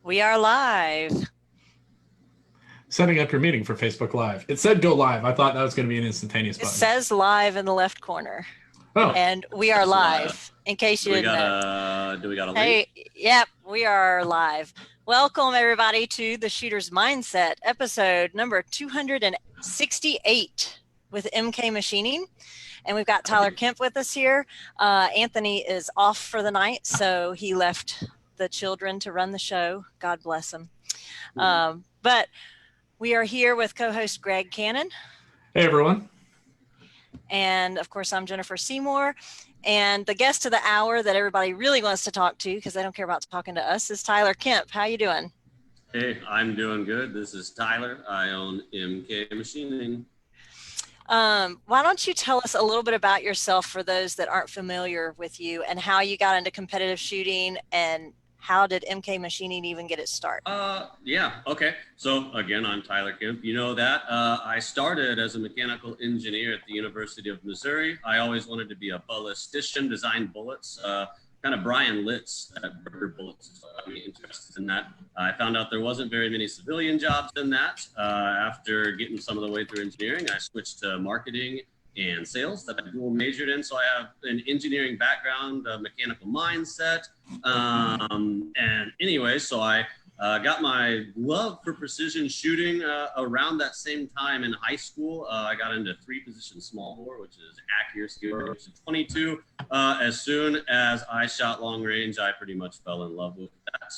We are live. Setting up your meeting for Facebook Live. It said go live. I thought that was going to be an instantaneous It button. says live in the left corner. Oh, And we are live, in case you didn't know. Do we got a Hey, link? yep, we are live. Welcome, everybody, to the Shooter's Mindset, episode number 268 with MK Machining. And we've got Tyler Kemp with us here. Anthony is off for the night, so he left the children to run the show. God bless him. But we are here with co-host Greg Cannon. Hey, everyone. And, of course, I'm Jennifer Seymour. And the guest of the hour that everybody really wants to talk to, because they don't care about talking to us, is Tyler Kemp. How you doing? Hey, I'm doing good. This is Tyler. I own MK Machining. Why don't you tell us a little bit about yourself for those that aren't familiar with you and how you got into competitive shooting and how did MK Machining even get its start? Yeah, okay. So again, I'm Tyler Kemp. You know that. I started as a mechanical engineer at the University of Missouri. I always wanted to be a ballistician, design bullets, kind of Brian Litz at Burger Bullets. So I'd be interested in that. I found out there wasn't very many civilian jobs in that. After getting some of the way through engineering, I switched to marketing and sales that I dual majored in. So I have an engineering background, a mechanical mindset. And anyway, so I got my love for precision shooting around that same time in high school. I got into 3-position small bore, which is accuracy of 22. As soon as I shot long range, I pretty much fell in love with that.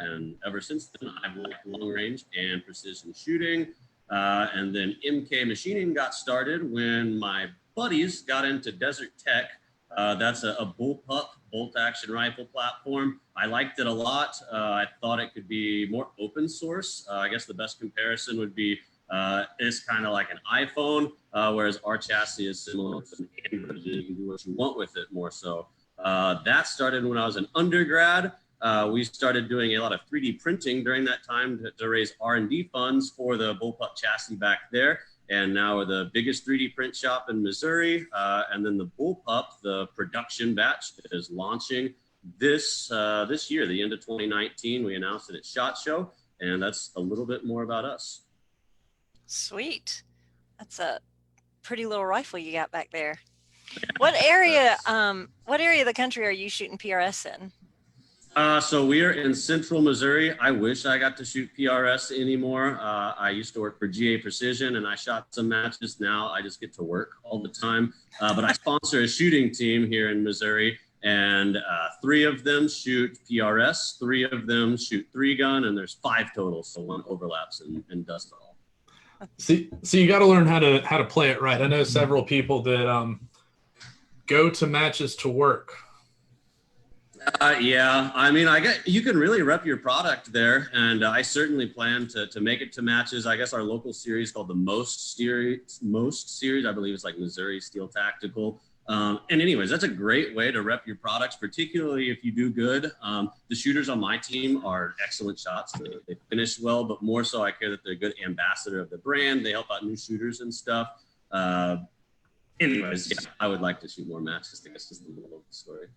And ever since then, I've liked long range and precision shooting. And then MK Machining got started when my buddies got into Desert Tech. That's a Bullpup bolt-action rifle platform. I liked it a lot. I thought it could be more open source. I guess the best comparison would be it's kind of like an iPhone, whereas our chassis is similar to an Android. You can do what you want with it more so. That started when I was an undergrad. We started doing a lot of 3D printing during that time to raise R&D funds for the Bullpup chassis back there. And now we're the biggest 3D print shop in Missouri. And then the Bullpup, the production batch, is launching this year, the end of 2019. We announced it at SHOT Show, and that's a little bit more about us. Sweet. That's a pretty little rifle you got back there. What area of the country are you shooting PRS in? So we are in central Missouri. I wish I got to shoot PRS anymore. I used to work for GA Precision and I shot some matches. Now I just get to work all the time. But I sponsor a shooting team here in Missouri, and 3 of them shoot PRS, 3 of them shoot 3-gun, and there's 5 total. So 1 overlaps and does it all. See, you got to learn how to play it right. I know several people that go to matches to work. Yeah, I mean, you can really rep your product there, and I certainly plan to make it to matches. I guess our local series called the Most series, I believe it's like Missouri Steel Tactical. And anyways, that's a great way to rep your products, particularly if you do good. The shooters on my team are excellent shots. They finish well, but more so I care that they're a good ambassador of the brand. They help out new shooters and stuff. Anyways, yeah, I would like to shoot more matches. I think it's just the middle of the story.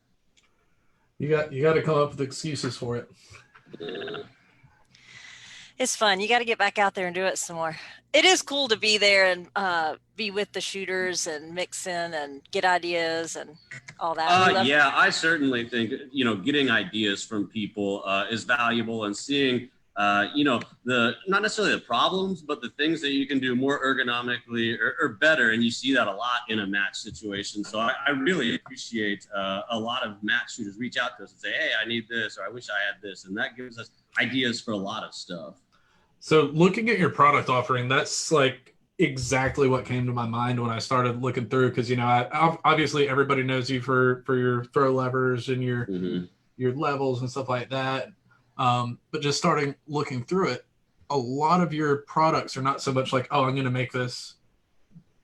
You got to come up with excuses for it. Yeah. It's fun. You got to get back out there and do it some more. It is cool to be there and be with the shooters and mix in and get ideas and all that. Yeah, I certainly think, getting ideas from people is valuable, and seeing, not necessarily the problems, but the things that you can do more ergonomically or better. And you see that a lot in a match situation. So I really appreciate a lot of match shooters reach out to us and say, hey, I need this, or I wish I had this. And that gives us ideas for a lot of stuff. So looking at your product offering, that's like exactly what came to my mind when I started looking through, because, obviously everybody knows you for your throw levers and your levels and stuff like that. But just starting looking through it, a lot of your products are not so much like, oh, I'm going to make this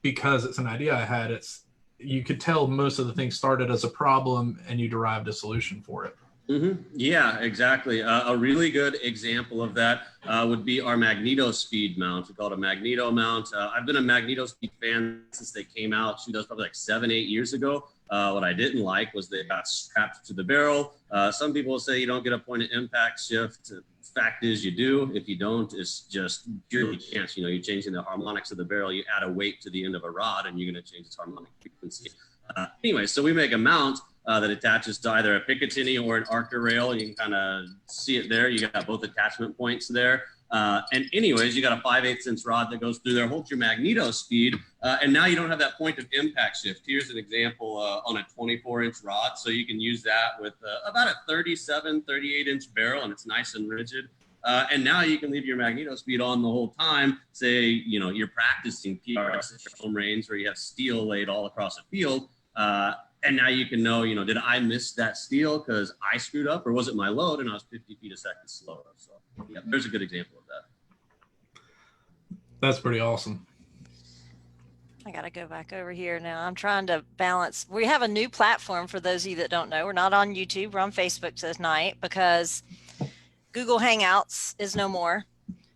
because it's an idea I had. You could tell most of the things started as a problem and you derived a solution for it. Mm-hmm. Yeah, exactly. A really good example of that would be our Magneto Speed mount. We call it a Magneto mount. I've been a Magneto Speed fan since they came out. That was probably like 7-8 years ago. What I didn't like was they got strapped to the barrel. Some people say you don't get a point of impact shift. Fact is you do. If you don't, it's just purely chance. You're changing the harmonics of the barrel. You add a weight to the end of a rod and you're going to change its harmonic frequency. Anyway, so we make a mount that attaches to either a Picatinny or an Arca rail. You can kind of see it there. You got both attachment points there. And anyways, you got a 5/8" rod that goes through there, holds your magneto speed, and now you don't have that point of impact shift. Here's an example on a 24" rod, so you can use that with about a 37, 38" barrel, and it's nice and rigid. And now you can leave your magneto speed on the whole time. Say, you're practicing PRS at your home range where you have steel laid all across a field. And now you can know, did I miss that steel because I screwed up, or was it my load and I was 50 feet a second slower? So yeah, there's a good example of that. That's pretty awesome. I got to go back over here now. I'm trying to balance. We have a new platform for those of you that don't know. We're not on YouTube. We're on Facebook tonight because Google Hangouts is no more.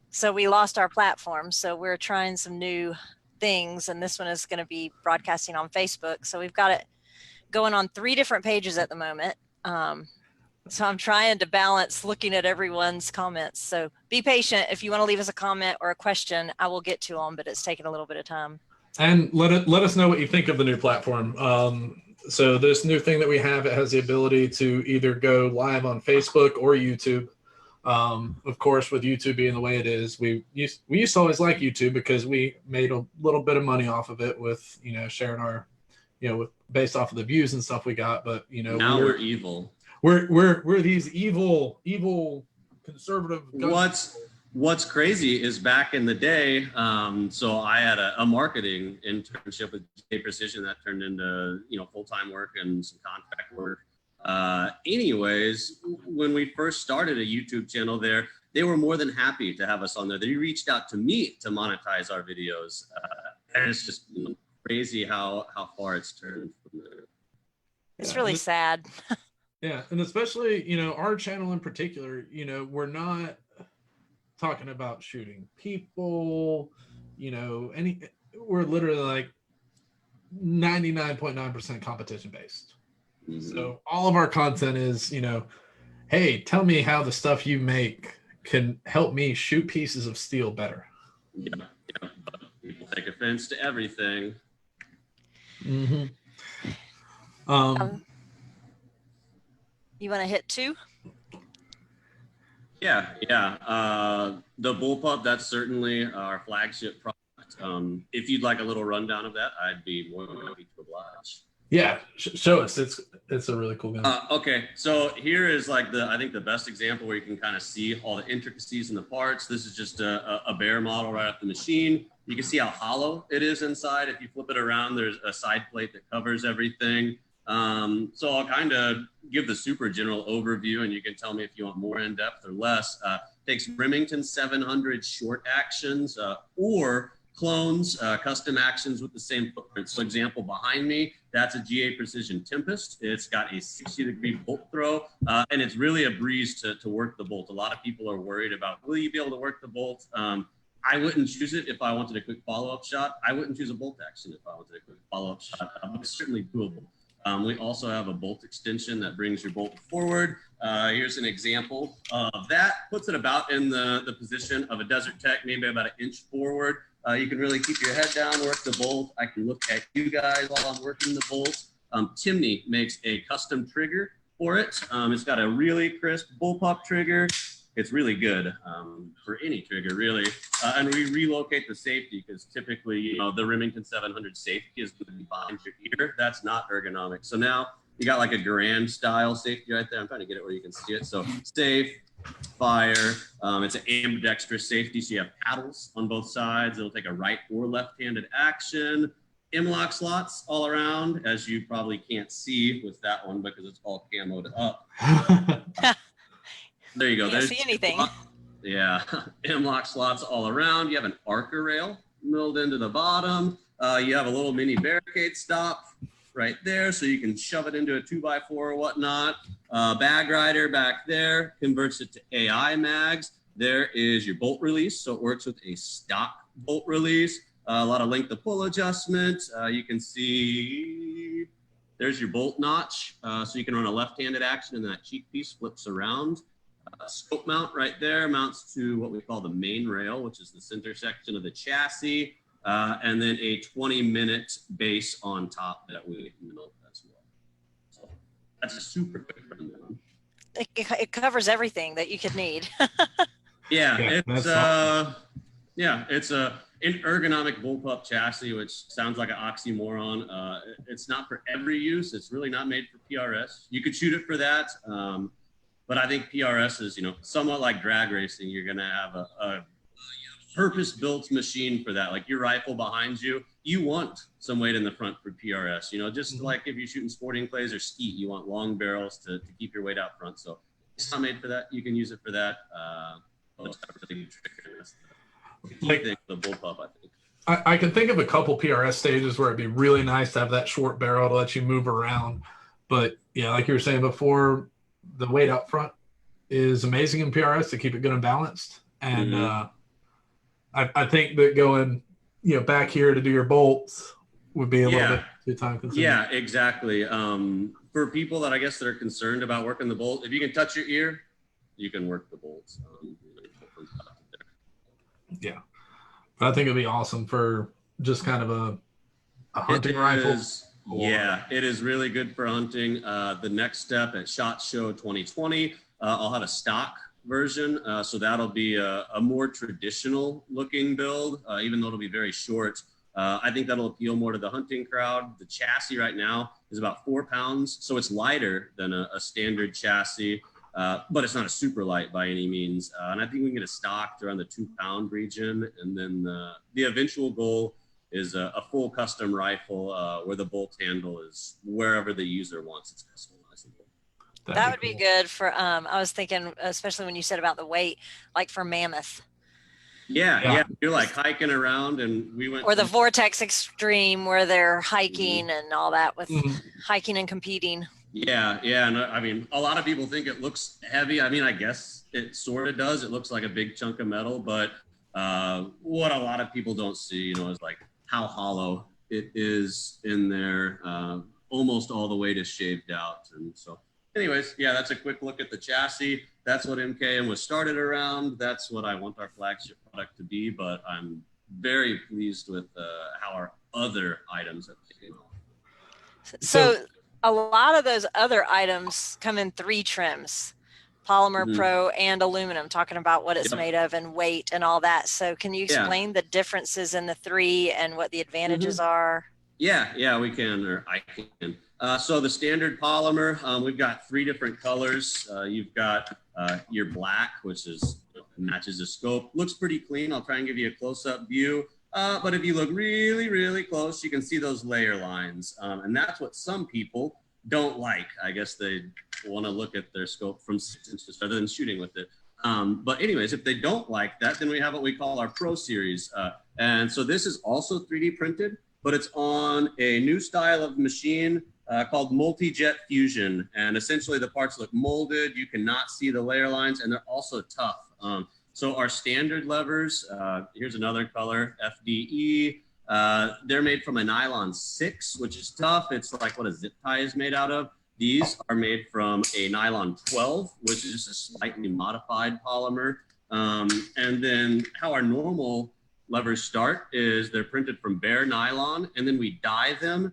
So we lost our platform. So we're trying some new things. And this one is going to be broadcasting on Facebook. So we've got it going on 3 different pages at the moment. So I'm trying to balance looking at everyone's comments. So be patient. If you want to leave us a comment or a question, I will get to them, but it's taking a little bit of time. And let us know what you think of the new platform. So this new thing that we have, it has the ability to either go live on Facebook or YouTube. Of course, with YouTube being the way it is, we used to always like YouTube because we made a little bit of money off of it with, sharing our, based off of the views and stuff we got. But, now we're evil. We're these evil conservative. What's crazy is back in the day, so I had a marketing internship with GA Precision that turned into full-time work and some contract work. Anyways, when we first started a YouTube channel there, they were more than happy to have us on there. They reached out to me to monetize our videos, and it's just crazy how far it's turned from there. It's really sad. Yeah, and especially, our channel in particular, we're not talking about shooting people, we're literally like 99.9% competition based. Mm-hmm. So all of our content is, hey, tell me how the stuff you make can help me shoot pieces of steel better. Yeah. People take offense to everything. Mm-hmm. You want to hit 2? Yeah. The Bullpup, that's certainly our flagship product. If you'd like a little rundown of that, I'd be more than happy to oblige. Yeah, show us. It's a really cool gun. Okay, so here is I think the best example where you can kind of see all the intricacies in the parts. This is just a bare model right off the machine. You can see how hollow it is inside. If you flip it around, there's a side plate that covers everything. So I'll kind of give the super general overview, and you can tell me if you want more in depth or less. Takes Remington 700 short actions or clones, custom actions with the same footprint. So example behind me, that's a GA Precision Tempest. It's got a 60-degree bolt throw, and it's really a breeze to work the bolt. A lot of people are worried about, will you be able to work the bolt? I wouldn't choose it if I wanted a quick follow-up shot. I wouldn't choose a bolt action if I wanted a quick follow-up shot, but it's certainly doable. We also have a bolt extension that brings your bolt forward. Here's an example of that. Puts it about in the position of a Desert Tech, maybe about 1 inch forward. You can really keep your head down, work the bolt. I can look at you guys while I'm working the bolt. Timney makes a custom trigger for it. It's got a really crisp Bullpup trigger. It's really good for any trigger, really. And we relocate the safety because typically, the Remington 700 safety is going to be behind your ear. That's not ergonomic. So now you got like a Garand style safety right there. I'm trying to get it where you can see it. So safe, fire. It's an ambidextrous safety. So you have paddles on both sides. It'll take a right or left-handed action. M-lock slots all around, as you probably can't see with that one because it's all camoed up. There you go. Can't see anything. Yeah, M-lock slots all around. You have an Arca rail milled into the bottom. You have a little mini barricade stop right there, so you can shove it into a 2x4 or whatnot. Bag rider back there converts it to AI mags. There is your bolt release, so it works with a stock bolt release. A lot of length of pull adjustment. You can see there's your bolt notch. So you can run a left-handed action and that cheek piece flips around. Scope mount right there mounts to what we call the main rail, which is the center section of the chassis. And then a 20-minute base on top that we melt as well. So that's a super quick rundown. It covers everything that you could need. Yeah, it's an ergonomic bullpup chassis, which sounds like an oxymoron. It's not for every use. It's really not made for PRS. You could shoot it for that, but I think PRS is, somewhat like drag racing. You're gonna have a purpose-built machine for that. Like your rifle behind you, you want some weight in the front for PRS. Just like if you're shooting sporting clays or skeet, you want long barrels to keep your weight out front. So it's not made for that. You can use it for that. It's not really like the bullpup, I think. I can think of a couple PRS stages where it'd be really nice to have that short barrel to let you move around. But yeah, like you were saying before, the weight up front is amazing in PRS to keep it good and balanced. And I think that going, back here to do your bolts would be a little bit too time consuming. Yeah, exactly. For people that I guess that are concerned about working the bolt, if you can touch your ear, you can work the bolts. Yeah, but I think it'd be awesome for just kind of a hunting rifle. Yeah, it is really good for hunting. The next step at SHOT Show 2020, I'll have a stock version. So that'll be a more traditional looking build, even though it'll be very short. I think that'll appeal more to the hunting crowd. The chassis right now is about 4 pounds. So it's lighter than a standard chassis, but it's not a super light by any means. And I think we can get it stocked around the 2-pound region. And then the eventual goal is a full custom rifle where the bolt handle is wherever the user wants it's customizable. That would be good for, I was thinking, especially when you said about the weight, like for mammoth. Yeah. You're like hiking around and we went. Or the Vortex Extreme where they're hiking and all that with hiking and competing. Yeah. And I mean, a lot of people think it looks heavy. I mean, I guess it sort of does. It looks like a big chunk of metal, but what a lot of people don't see, is like how hollow it is in there. Almost all the weight is shaved out. And so anyways, that's a quick look at the chassis. That's what MKM was started around. That's what I want our flagship product to be, but I'm very pleased with how our other items have taken off. So a lot of those other items come in 3 trims, Polymer Pro and aluminum, talking about what it's made of and weight and all that. So can you explain the differences in the 3 and what the advantages are? Yeah, we can, or I can. So the standard polymer, we've got 3 different colors. You've got your black, which matches the scope. Looks pretty clean. I'll try and give you a close-up view. But if you look really, really close, you can see those layer lines. And that's what some people don't like. I guess they want to look at their scope from 6 inches rather than shooting with it. But anyways, if they don't like that, then we have what we call our Pro Series. And so this is also 3D printed, but it's on a new style of machine called multi-jet fusion. And essentially the parts look molded. You cannot see the layer lines, and they're also tough. So our standard levers, here's another color, FDE. They're made from a nylon 6, which is tough. It's like what a zip tie is made out of. These are made from a nylon 12, which is a slightly modified polymer. And then how our normal levers start is they're printed from bare nylon, and then we dye them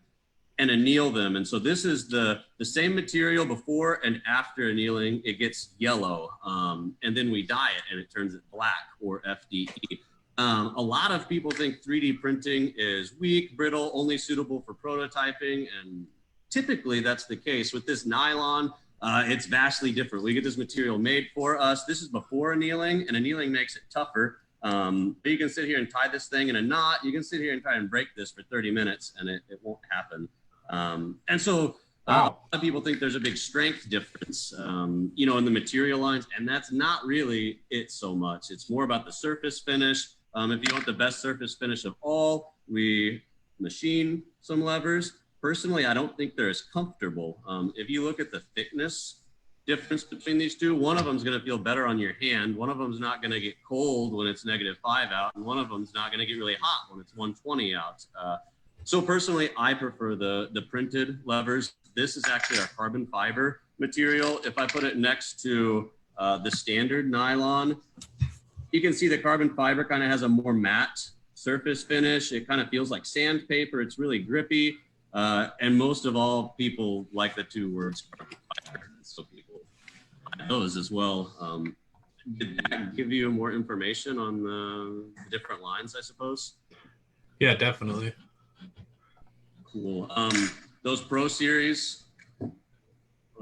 and anneal them. And so this is the same material before and after annealing. It gets yellow, and then we dye it and it turns it black, or FDE. A lot of people think 3D printing is weak, brittle, only suitable for prototyping, and typically that's the case. With this nylon, it's vastly different. We get this material made for us. This is before annealing, and annealing makes it tougher. But you can sit here and tie this thing in a knot. You can sit here and try and break this for 30 minutes, and it won't happen. And so a lot of people think there's a big strength difference, in the material lines, and that's not really it so much. It's more about the surface finish. If you want the best surface finish of all, we machine some levers. Personally, I don't think they're as comfortable. If you look at the thickness difference between these two, one of them is going to feel better on your hand. One of them is not going to get cold when it's -5 out, and one of them is not going to get really hot when it's 120 out. So personally, I prefer the printed levers. This is actually our carbon fiber material. If I put it next to the standard nylon, you can see the carbon fiber kind of has a more matte surface finish. It kind of feels like sandpaper. It's really grippy. And most of all, people like the two words carbon fiber. So people like those as well. Did that give you more information on the different lines, I suppose? Yeah, definitely. Cool. Those Pro Series,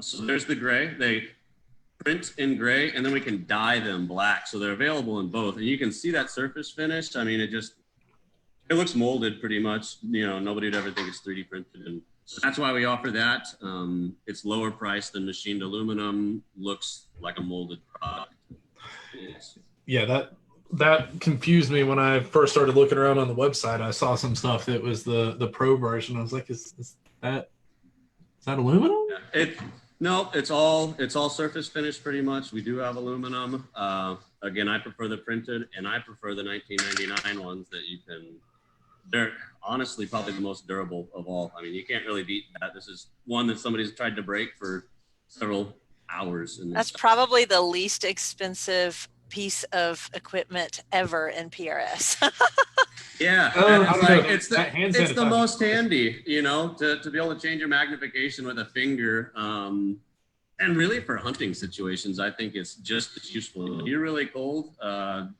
so there's the gray. They print in gray, and then we can dye them black. So they're available in both. And you can see that surface finish. I mean, it looks molded pretty much. You know, nobody would ever think it's 3D printed. And so that's why we offer that. It's lower priced than machined aluminum, looks like a molded product. Yeah, that confused me when I first started looking around on the website. I saw some stuff that was the Pro version. I was like, is that aluminum? Yeah, no, it's all surface finish pretty much. We do have aluminum. Again, I prefer the printed, and I prefer the 1999 ones that you can. They're honestly probably the most durable of all. I mean, you can't really beat that. This is one that somebody's tried to break for several hours. And that's probably the least expensive piece of equipment ever in PRS. Yeah, it's the most handy, you know, to be able to change your magnification with a finger. And really for hunting situations, I think it's just as useful. If you're really cold,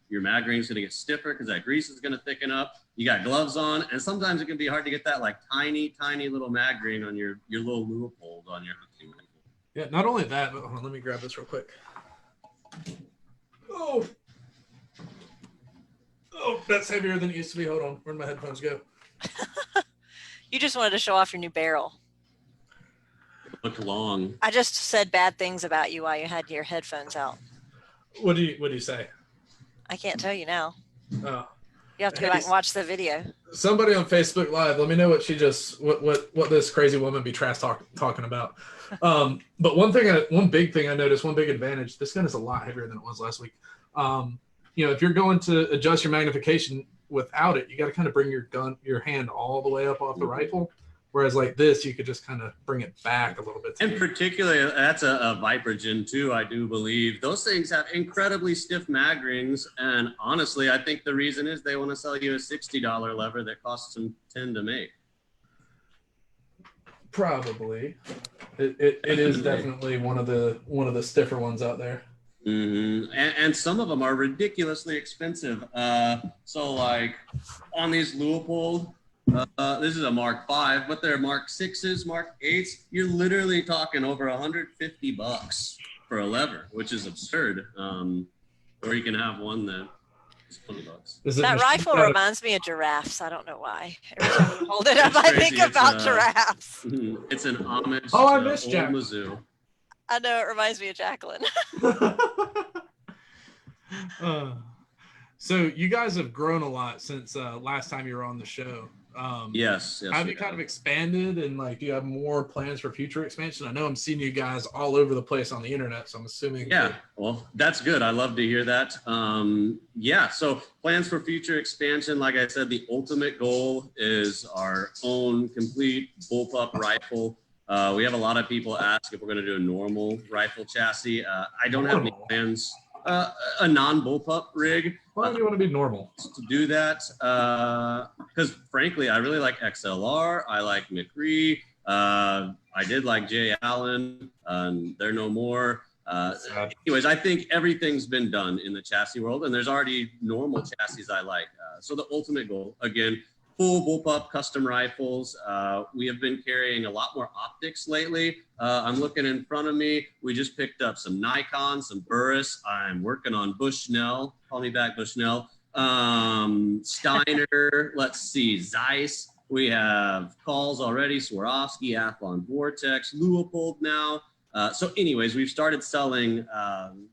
your mag ring's gonna get stiffer because that grease is gonna thicken up. You got gloves on, and sometimes it can be hard to get that like tiny little mag ring on your little Leupold on your hunting rifle. Yeah, not only that, but hold on, let me grab this real quick. Oh, that's heavier than it used to be. Hold on, where'd my headphones go? You just wanted to show off your new barrel. Look long. I just said bad things about you while you had your headphones out. What do you say? I can't tell you now. Oh. You have to go back and watch the video. Somebody on Facebook Live, let me know what this crazy woman be trash talking about. But one big thing I noticed, one big advantage, this gun is a lot heavier than it was last week. You know, if you're going to adjust your magnification without it, you got to kind of bring your hand all the way up off the rifle. Whereas like this, you could just kind of bring it back a little bit. And particularly, that's a Viper Gen 2, I do believe. Those things have incredibly stiff mag rings. And honestly, I think the reason is they want to sell you a $60 lever that costs them $10 to make. Probably. It is definitely one of the stiffer ones out there. Mm-hmm. And some of them are ridiculously expensive. So like on these Leupold, this is a Mark 5, but they're Mark 6s, Mark 8s. You're literally talking over $150 for a lever, which is absurd. Or you can have one that is $20. That rifle reminds me of giraffes. I don't know why. Every time you hold it up, I think about giraffes. It's an homage to I missed Jack. Mizzou. I know, it reminds me of Jacqueline. So you guys have grown a lot since last time you were on the show. Yes. Have you kind of expanded, and like, do you have more plans for future expansion? I know I'm seeing you guys all over the place on the internet, so I'm assuming. Yeah, well, that's good. I love to hear that. Yeah, so plans for future expansion. Like I said, the ultimate goal is our own complete bullpup rifle. We have a lot of people ask if we're going to do a normal rifle chassis. I don't have any plans. A non-bullpup rig. Why do you want to be normal? To do that, because frankly, I really like XLR. I like McRee. I did like Jay Allen. They're no more. Anyways, I think everything's been done in the chassis world, and there's already normal chassis I like. So the ultimate goal, again, full bullpup custom rifles. We have been carrying a lot more optics lately. I'm looking in front of me. We just picked up some Nikon, some Burris. I'm working on Bushnell. Call me back, Bushnell. Steiner. Let's see, Zeiss. We have calls already. Swarovski, Athlon Vortex, Leupold now. So anyways, we've started selling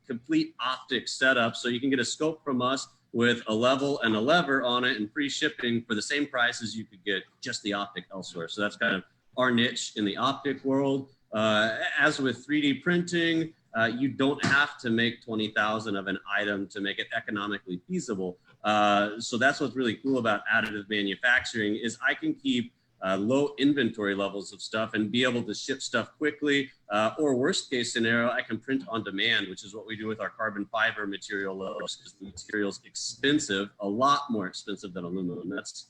complete optics setups. So you can get a scope from us with a level and a lever on it and free shipping for the same price as you could get just the optic elsewhere. So that's kind of our niche in the optic world. As with 3D printing, you don't have to make 20,000 of an item to make it economically feasible. So that's what's really cool about additive manufacturing is I can keep low inventory levels of stuff and be able to ship stuff quickly. Or worst case scenario, I can print on demand, which is what we do with our carbon fiber material loads, because the material's expensive, a lot more expensive than aluminum. That's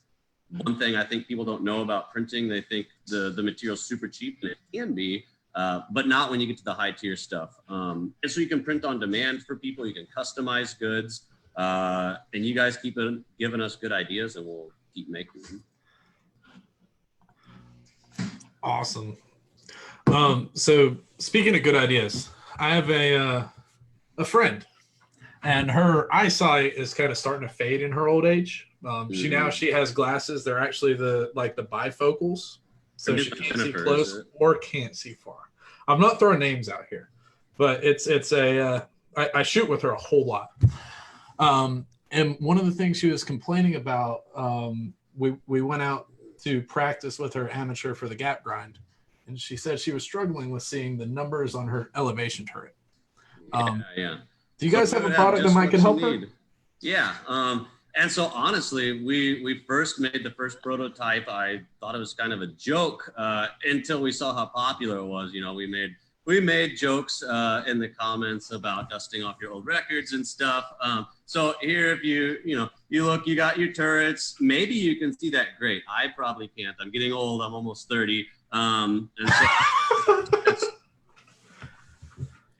one thing I think people don't know about printing. They think the material's super cheap, and it can be, but not when you get to the high tier stuff. And so you can print on demand for people, you can customize goods, and you guys keep giving us good ideas and we'll keep making them. Awesome. So speaking of good ideas, I have a friend, and her eyesight is kind of starting to fade in her old age. She has glasses. They're actually the bifocals, so she can't see close or can't see far. I'm not throwing names out here, but I shoot with her a whole lot. And one of the things she was complaining about, we went out to practice with her amateur for the gap grind, and she said she was struggling with seeing the numbers on her elevation turret. Yeah. Do you guys have a product that might can help her? Yeah. And so honestly, we first made the first prototype. I thought it was kind of a joke until we saw how popular it was. You know, we made jokes in the comments about dusting off your old records and stuff. So here, if you look, you got your turrets. Maybe you can see that great. I probably can't. I'm getting old. I'm almost 30. And so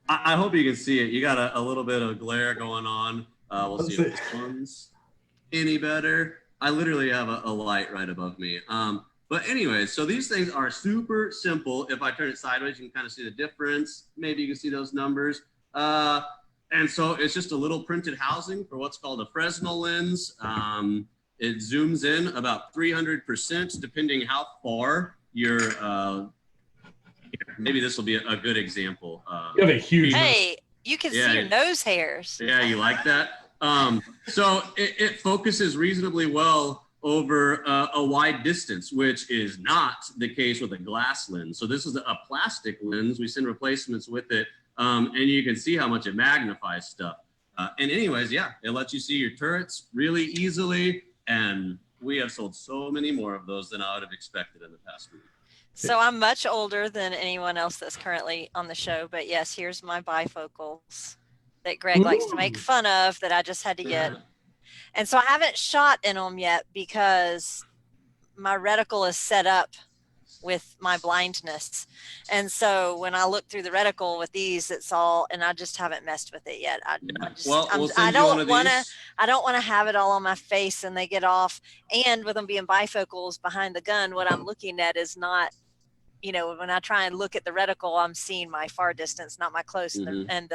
I hope you can see it. You got a little bit of glare going on. We'll see if this one's any better. I literally have a light right above me. But anyway, so these things are super simple. If I turn it sideways, you can kind of see the difference. Maybe you can see those numbers. And so it's just a little printed housing for what's called a Fresnel lens. It zooms in about 300%, depending how far you're, maybe this will be a good example. You have a huge Hey, you can see your nose hairs. Yeah, you like that? So it focuses reasonably well over a wide distance, which is not the case with a glass lens. So this is a plastic lens. We send replacements with it, and you can see how much it magnifies stuff. And anyways, yeah, it lets you see your turrets really easily, and we have sold so many more of those than I would have expected in the past week. So I'm much older than anyone else that's currently on the show, but yes, here's my bifocals that Greg likes to make fun of that I just had to get. And so I haven't shot in them yet because my reticle is set up with my blindness. And so when I look through the reticle with these, it's all, and I just haven't messed with it yet. I don't want to have it all on my face and they get off. And with them being bifocals behind the gun, what I'm looking at is not, when I try and look at the reticle, I'm seeing my far distance, not my close, and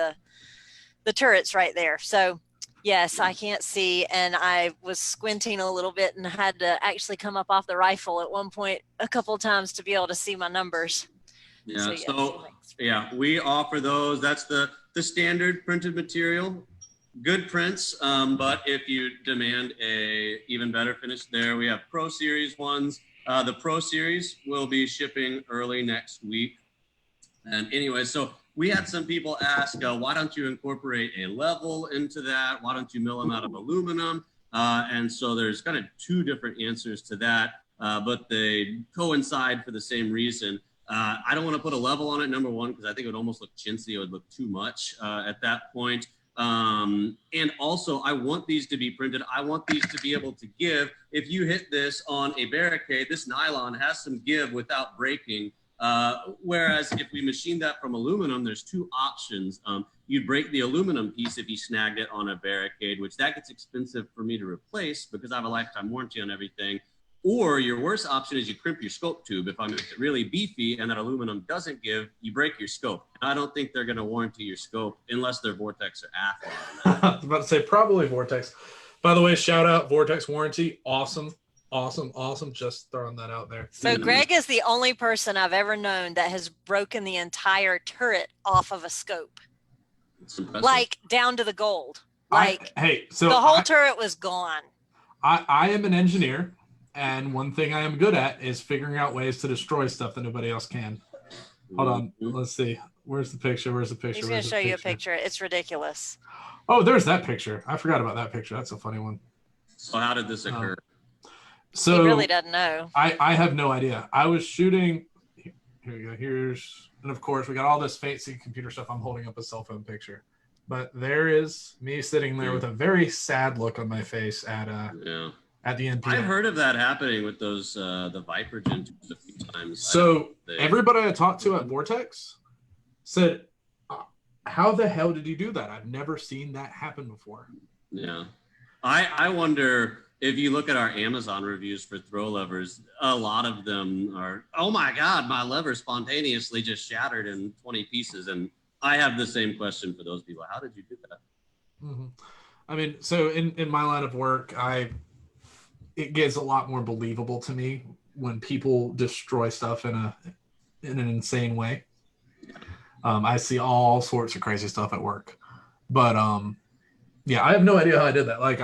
the turret's right there. So yes, I can't see, and I was squinting a little bit and had to actually come up off the rifle at one point a couple of times to be able to see my numbers. Yeah, so we offer those. That's the standard printed material. Good prints, but if you demand a even better finish there, we have Pro Series ones. The Pro Series will be shipping early next week. And anyway, so we had some people ask, why don't you incorporate a level into that? Why don't you mill them out of aluminum? And so there's kind of two different answers to that, but they coincide for the same reason. I don't want to put a level on it, number one, because I think it would almost look chintzy. It would look too much at that point. And also, I want these to be printed. I want these to be able to give. If you hit this on a barricade, this nylon has some give without breaking. Whereas if we machine that from aluminum, there's two options. You'd break the aluminum piece if you snagged it on a barricade, which that gets expensive for me to replace because I have a lifetime warranty on everything. Or your worst option is you crimp your scope tube. If I'm really beefy and that aluminum doesn't give, you break your scope. I don't think they're going to warranty your scope unless they're Vortex or Athlon. I was about to say probably Vortex. By the way, shout out Vortex warranty. Awesome. Just throwing that out there. So Greg is the only person I've ever known that has broken the entire turret off of a scope. Like down to the gold. Like the whole turret was gone. I am an engineer. And one thing I am good at is figuring out ways to destroy stuff that nobody else can. Hold on. Let's see. Where's the picture? He's going to show you a picture. It's ridiculous. Oh, there's that picture. I forgot about that picture. That's a funny one. So how did this occur? So he really doesn't know. I have no idea. I was shooting. Here we go. And of course we got all this fancy computer stuff. I'm holding up a cell phone picture, but there is me sitting there with a very sad look on my face at the NPM. I've heard of that happening with those the Viper Gen 2s a few times. So everybody I talked to at Vortex said, how the hell did you do that? I've never seen that happen before. Yeah. I wonder if you look at our Amazon reviews for throw levers, a lot of them are, oh my God, my lever spontaneously just shattered in 20 pieces. And I have the same question for those people. How did you do that? Mm-hmm. I mean, so in my line of work, it gets a lot more believable to me when people destroy stuff in an insane way. I see all sorts of crazy stuff at work, but yeah, I have no idea how I did that. Like,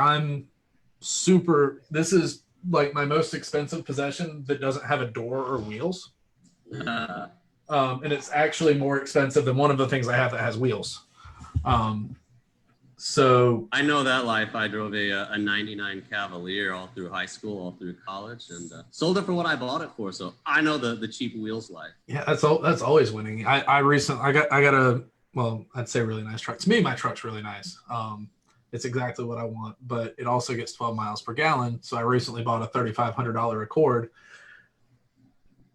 this is like my most expensive possession that doesn't have a door or wheels. And it's actually more expensive than one of the things I have that has wheels. So I know that life. I drove a 99 Cavalier all through high school, all through college, and sold it for what I bought it for. So I know the cheap wheels life. Yeah, that's always winning. I recently got a, well, I'd say really nice truck. To me, my truck's really nice. It's exactly what I want, but it also gets 12 miles per gallon. So I recently bought a $3,500 Accord.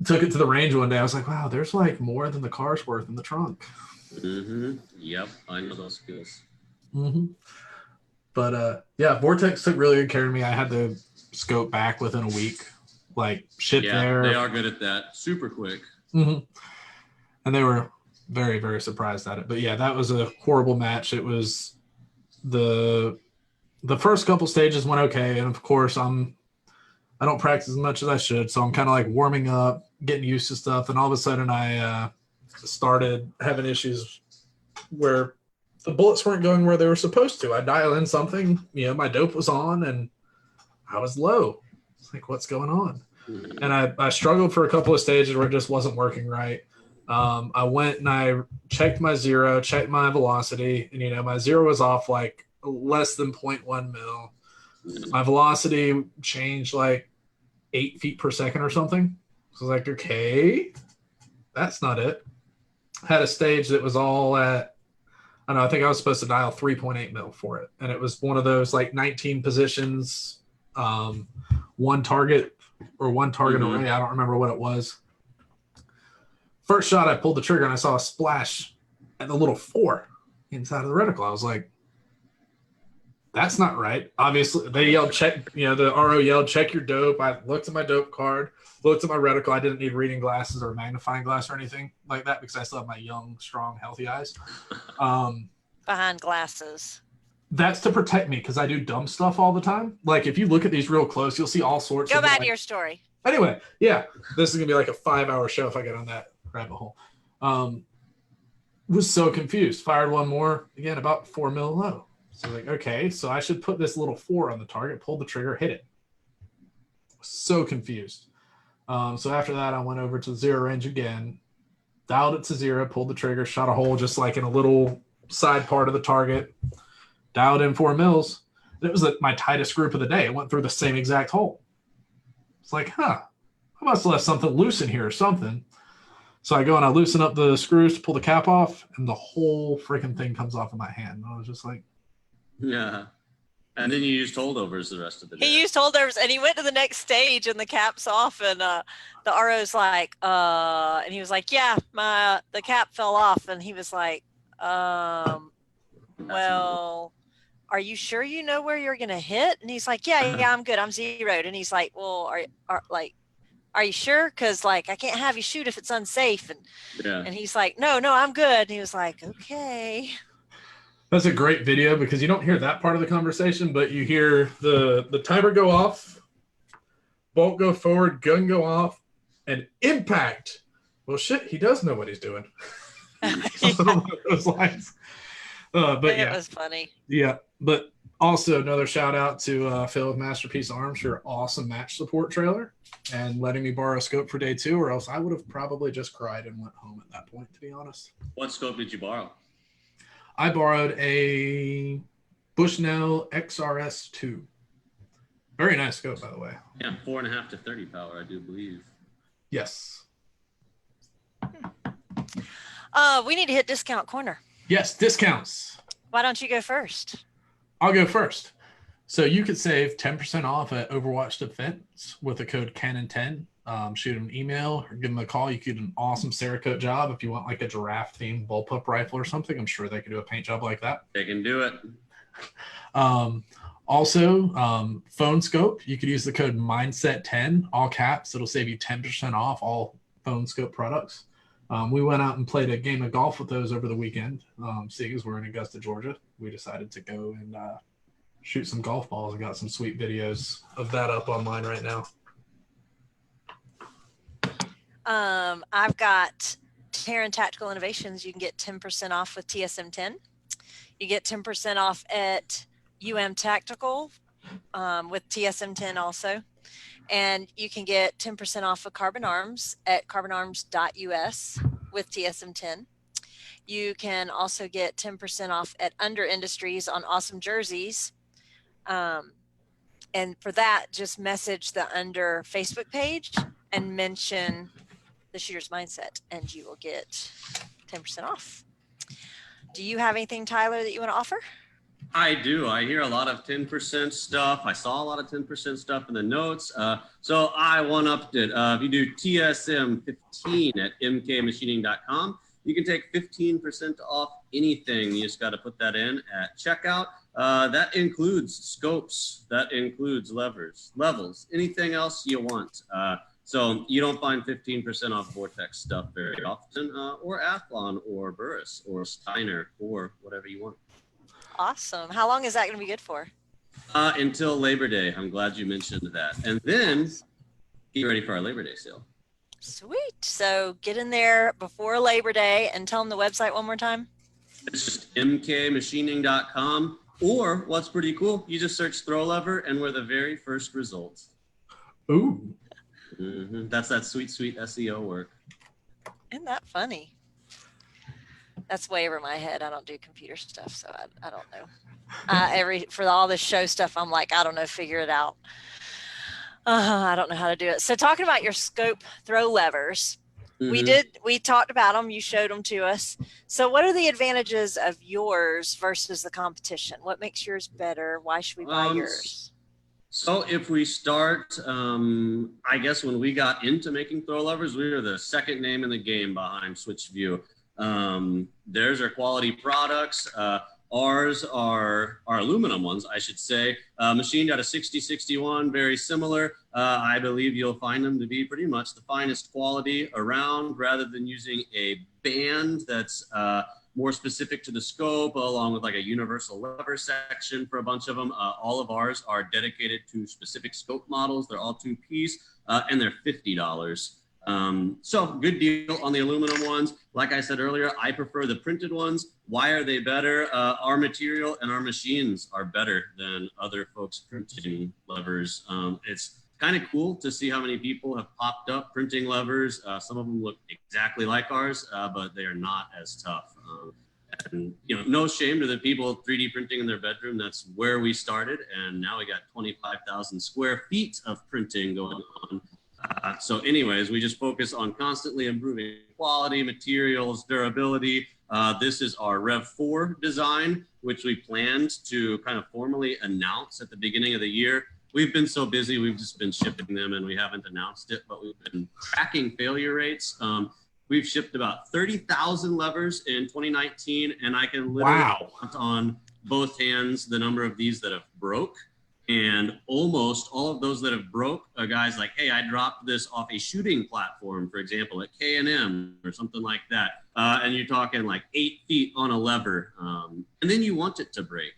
Took it to the range one day. I was like, wow, there's like more than the car's worth in the trunk. Mm-hmm. Yep, I know those skills. Mm-hmm. But yeah, Vortex took really good care of me. I had the scope back within a week. Like, shit, there. They are good at that. Super quick. Mm-hmm. And they were very, very surprised at it. But yeah, that was a horrible match. It was the first couple stages went okay, and of course I don't practice as much as I should, so I'm kind of like warming up, getting used to stuff, and all of a sudden I started having issues where the bullets weren't going where they were supposed to. I dial in something, my dope was on and I was low. It's like, what's going on? And I struggled for a couple of stages where it just wasn't working right. I went and I checked my zero, checked my velocity, and my zero was off like less than 0.1 mil. My velocity changed like 8 feet per second or something. So I was like, okay, that's not it. Had a stage that was all at, I think I was supposed to dial 3.8 mil for it. And it was one of those like 19 positions, one target array. I don't remember what it was. First shot, I pulled the trigger and I saw a splash at the little 4 inside of the reticle. I was like, that's not right. Obviously, they yelled, check, the RO yelled, check your dope. I looked at my dope card, looked at my reticle. I didn't need reading glasses or magnifying glass or anything like that because I still have my young, strong, healthy eyes. Behind glasses. That's to protect me because I do dumb stuff all the time. Like, if you look at these real close, you'll see all sorts of... Go back to your story. Anyway, yeah, this is going to be like a 5-hour show if I get on that rabbit hole. Was so confused. Fired one more, again, about 4 mil low. So like, okay, so I should put this little 4 on the target, pull the trigger, hit it. So confused. So after that, I went over to zero range again, dialed it to 0, pulled the trigger, shot a hole just like in a little side part of the target, dialed in 4 mils. It was my tightest group of the day. It went through the same exact hole. It's like, I must have left something loose in here or something. So I go and I loosen up the screws to pull the cap off, and the whole freaking thing comes off of my hand. And I was just like, yeah. And then you used holdovers the rest of the day. He used holdovers, and he went to the next stage, and the cap's off, and the RO's like, and he was like, yeah, the cap fell off, and he was like, well, are you sure you know where you're gonna hit? And he's like, yeah, I'm good, I'm zeroed. And he's like, well, are you sure? Because like I can't have you shoot if it's unsafe. And he's like, no, I'm good. And he was like, okay. That's a great video because you don't hear that part of the conversation, but you hear the timer go off, bolt go forward, gun go off, and impact. Well, shit, he does know what he's doing. Something along those lines. But yeah, it was funny. Yeah, but also another shout out to Phil with Masterpiece Arms for your awesome match support trailer and letting me borrow a scope for day 2, or else I would have probably just cried and went home at that point, to be honest. What scope did you borrow? I borrowed a Bushnell XRS2. Very nice scope, by the way. Yeah, 4.5 to 30 power, I do believe. Yes. We need to hit discount corner. Yes, discounts. Why don't you go first? I'll go first. So you could save 10% off at Overwatch Defense with the code Canon10. Shoot them an email or give them a call. You could do an awesome Cerakote job if you want like a giraffe themed bullpup rifle or something. I'm sure they could do a paint job like that. They can do it. Also, phone scope. You could use the code Mindset10, all caps. It'll save you 10% off all phone scope products. We went out and played a game of golf with those over the weekend. Seeing as we're in Augusta, Georgia, we decided to go and shoot some golf balls. I got some sweet videos of that up online right now. I've got Taran Tactical Innovations. You can get 10% off with TSM10. You get 10% off at Tactical with TSM10 also. And you can get 10% off of Carbon Arms at carbonarms.us with TSM10. You can also get 10% off at Under Industries on awesome jerseys. And for that, just message the Under Facebook page and mention the Shooter's Mindset, and you will get 10% off. Do you have anything, Tyler, that you want to offer? I do. I hear a lot of 10% stuff. I saw a lot of 10% stuff in the notes. So I one-upped it. If you do TSM15 at mkmachining.com, you can take 15% off anything. You just got to put that in at checkout. That includes scopes. That includes levels, anything else you want. So you don't find 15% off Vortex stuff very often, or Athlon or Burris or Steiner or whatever you want. Awesome. How long is that going to be good for? Until Labor Day. I'm glad you mentioned that. And then get ready for our Labor Day sale. Sweet. So get in there before Labor Day and tell them the website one more time. It's just mkmachining.com, or what's pretty cool, you just search throw lever and we're the very first result. Ooh. Mm-hmm. That's that sweet, sweet SEO work. Isn't that funny? That's way over my head. I don't do computer stuff, so I don't know. For all this show stuff, I'm like, I don't know, figure it out. I don't know how to do it. So talking about your scope throw levers, we talked about them. You showed them to us. So what are the advantages of yours versus the competition? What makes yours better? Why should we buy yours? So if we start, I guess when we got into making throw levers, we were the second name in the game behind SwitchView. Theirs are quality products. Ours are aluminum ones, I should say, machined out of 6061, very similar. I believe you'll find them to be pretty much the finest quality around, rather than using a band that's more specific to the scope, along with like a universal lever section for a bunch of them. All of ours are dedicated to specific scope models. They're all two-piece, and they're $50. So good deal on the aluminum ones. Like I said earlier, I prefer the printed ones. Why are they better? Our material and our machines are better than other folks' printing levers. It's kind of cool to see how many people have popped up printing levers. Some of them look exactly like ours, but they are not as tough. And no shame to the people 3D printing in their bedroom. That's where we started, and now we got 25,000 square feet of printing going on. So anyways, we just focus on constantly improving quality, materials, durability. This is our Rev 4 design, which we planned to kind of formally announce at the beginning of the year. We've been so busy, we've just been shipping them and we haven't announced it, but we've been tracking failure rates. We've shipped about 30,000 levers in 2019, and I can literally count on both hands the number of these that have broke. And almost all of those that have broke are guys like, hey, I dropped this off a shooting platform, for example, at K&M or something like that. And you're talking like 8 feet on a lever. And then you want it to break.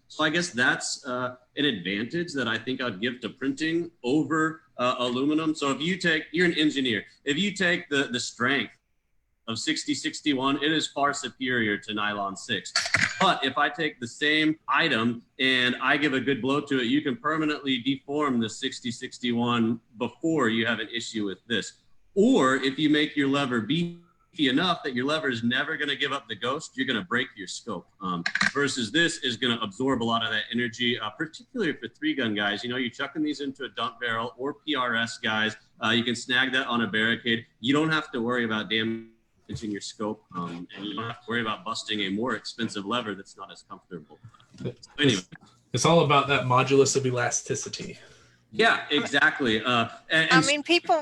So I guess that's an advantage that I think I'd give to printing over aluminum. So if you take, you're an engineer, if you take the strength of 6061, it is far superior to nylon 6. But if I take the same item and I give a good blow to it, you can permanently deform the 6061 before you have an issue with this. Or if you make your lever beefy enough that your lever is never going to give up the ghost. You're going to break your scope. Versus this is going to absorb a lot of that energy, particularly for 3-gun guys. You know, you're chucking these into a dump barrel, or PRS guys. You can snag that on a barricade. You don't have to worry about damaging your scope, and you don't have to worry about busting a more expensive lever that's not as comfortable. So anyway. It's all about that modulus of elasticity. Yeah, exactly. I mean, people.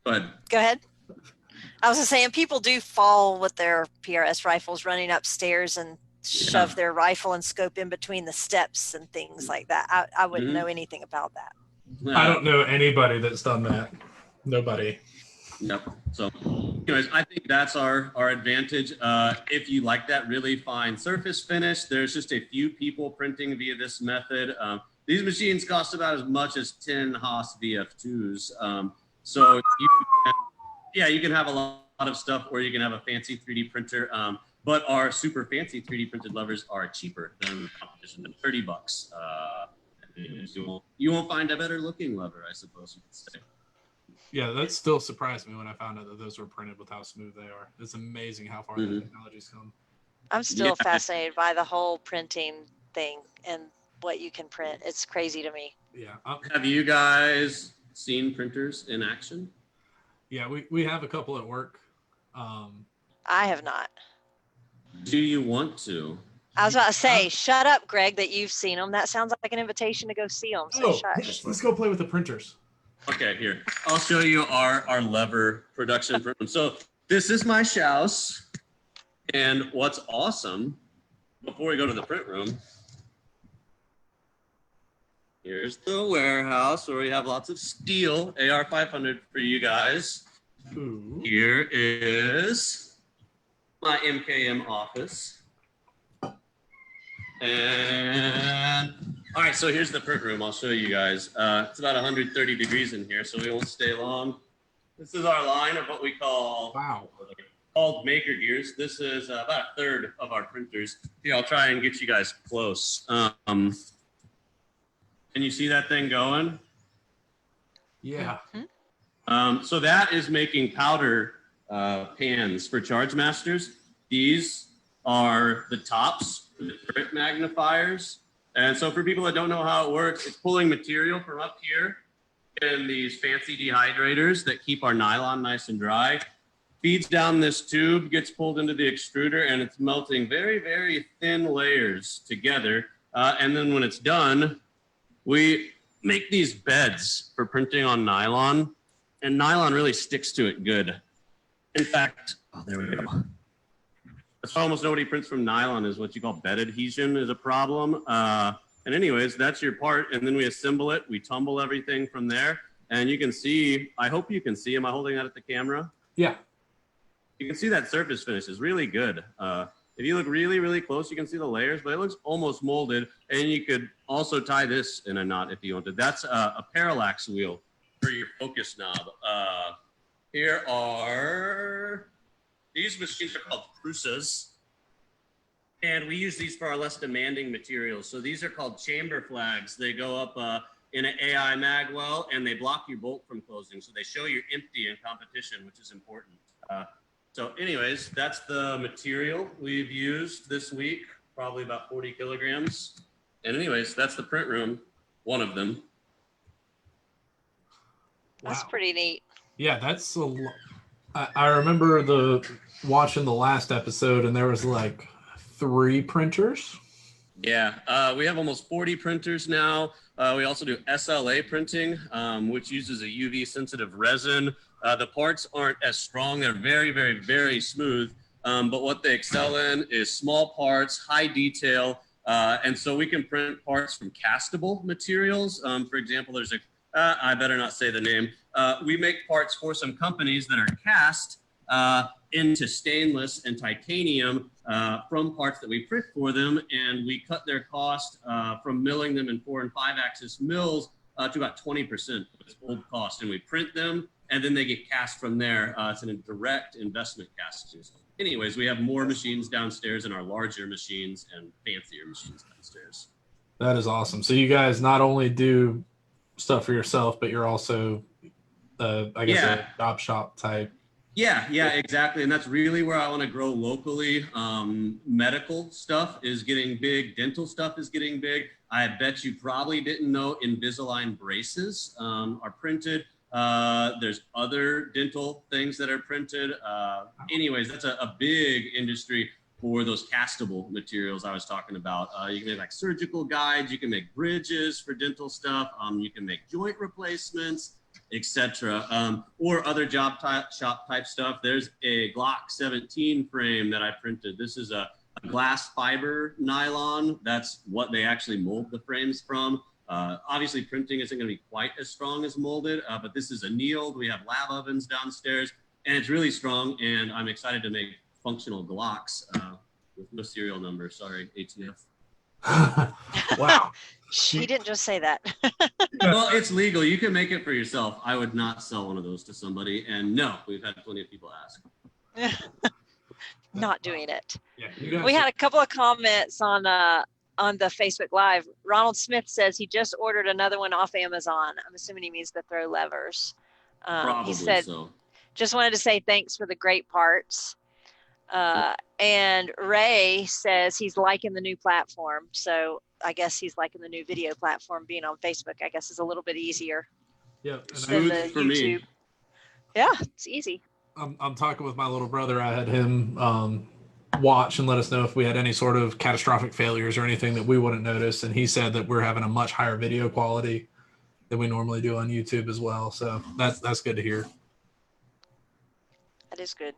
Go ahead. Go ahead. I was just saying, people do fall with their PRS rifles running upstairs and shove their rifle and scope in between the steps and things like that. I wouldn't know anything about that. I don't know anybody that's done that. Nobody. Yep. So anyways, I think that's our advantage. If you like that really fine surface finish, there's just a few people printing via this method. These machines cost about as much as 10 Haas VF2s. So you can have a lot of stuff, or you can have a fancy 3D printer. But our super fancy 3D printed levers are cheaper than the competition, than $30. You won't find a better looking lever, I suppose you could say. Yeah, that still surprised me when I found out that those were printed with how smooth they are. It's amazing how far the technology's come. I'm still fascinated by the whole printing thing and what you can print. It's crazy to me. Yeah. Have you guys seen printers in action? Yeah, we have a couple at work. I have not. Do you want to? I was about to say, shut up, Greg, that you've seen them. That sounds like an invitation to go see them. So shush. Let's go play with the printers. Okay, here. I'll show you our lever production room. So this is my house. And what's awesome, before we go to the print room, here's the warehouse where we have lots of steel, AR500 for you guys. Ooh. Here is my MKM office. And all right, so here's the print room. I'll show you guys. It's about 130 degrees in here, so we won't stay long. This is our line of what we call called maker gears. This is about a third of our printers. Here, I'll try and get you guys close. Can you see that thing going? Yeah. So that is making powder pans for Charge Masters. These are the tops for the print magnifiers. And so for people that don't know how it works, it's pulling material from up here in these fancy dehydrators that keep our nylon nice and dry, feeds down this tube, gets pulled into the extruder, and it's melting very, very thin layers together. And then when it's done, we make these beds for printing on nylon, and nylon really sticks to it good. In fact, there we go. That's why almost nobody prints from nylon, is what you call bed adhesion is a problem. And anyways, that's your part. And then we assemble it. We tumble everything from there. And you can see, I hope you can see, am I holding that at the camera? Yeah. You can see that surface finish is really good. If you look really, really close, you can see the layers, but it looks almost molded. And you could also tie this in a knot if you wanted. That's a parallax wheel for your focus knob. Here are... These machines are called Prusas, and we use these for our less demanding materials. So these are called chamber flags. They go up in an AI magwell, and they block your bolt from closing. So they show you're empty in competition, which is important. So anyways, that's the material we've used this week, probably about 40 kilograms. And anyways, that's the print room, one of them. That's pretty neat. Yeah, that's a lot. I remember watching the last episode, and there was like 3 printers. Yeah, we have almost 40 printers now. We also do SLA printing, which uses a UV sensitive resin. The parts aren't as strong. They're very, very, very smooth. But what they excel in is small parts, high detail. And so we can print parts from castable materials. For example, there's I better not say the name. We make parts for some companies that are cast into stainless and titanium from parts that we print for them, and we cut their cost from milling them in 4- and 5-axis mills to about 20% of its old cost, and we print them, and then they get cast from there. It's a direct investment casting. Anyways, we have more machines downstairs and our larger machines and fancier machines downstairs. That is awesome. So you guys not only do stuff for yourself, but you're also, I guess, a job shop type. Yeah, exactly. And that's really where I want to grow locally. Medical stuff is getting big. Dental stuff is getting big. I bet you probably didn't know Invisalign braces are printed. There's other dental things that are printed. Anyways, that's a big industry for those castable materials I was talking about. You can make like surgical guides. You can make bridges for dental stuff. You can make joint replacements, etc. Or other shop type stuff. There's a Glock 17 frame that I printed. This is a glass fiber nylon. That's what they actually mold the frames from. Obviously printing isn't going to be quite as strong as molded, but this is annealed. We have lab ovens downstairs and it's really strong. And I'm excited to make functional Glocks with no serial number. Sorry, ATF. Wow. He didn't just say that. Well, it's legal. You can make it for yourself. I would not sell one of those to somebody. And no, we've had plenty of people ask. Not doing it. Yeah, we had a couple of comments on the Facebook Live. Ronald Smith says he just ordered another one off Amazon. I'm assuming he means the throw levers. Probably he said, so. Just wanted to say thanks for the great parts. And Ray says he's liking the new platform. So I guess he's liking the new video platform. Being on Facebook, I guess, is a little bit easier. Yeah, smooth for YouTube. Me. Yeah, it's easy. I'm talking with my little brother. I had him watch and let us know if we had any sort of catastrophic failures or anything that we wouldn't notice. And he said that we're having a much higher video quality than we normally do on YouTube as well. So that's good to hear. That is good.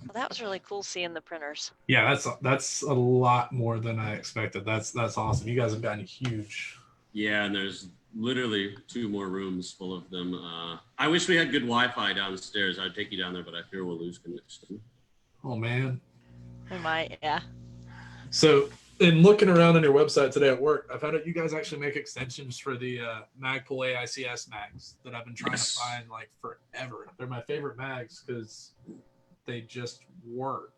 Well, that was really cool seeing the printers. Yeah, that's a lot more than I expected. That's awesome. You guys have gotten huge. Yeah, and there's literally 2 more rooms full of them. I wish we had good Wi-Fi downstairs. I'd take you down there, but I fear we'll lose connection. Oh man. We might, yeah. So in looking around on your website today at work, I found out you guys actually make extensions for the Magpul AICS mags that I've been trying to find like forever. They're my favorite mags because they just work.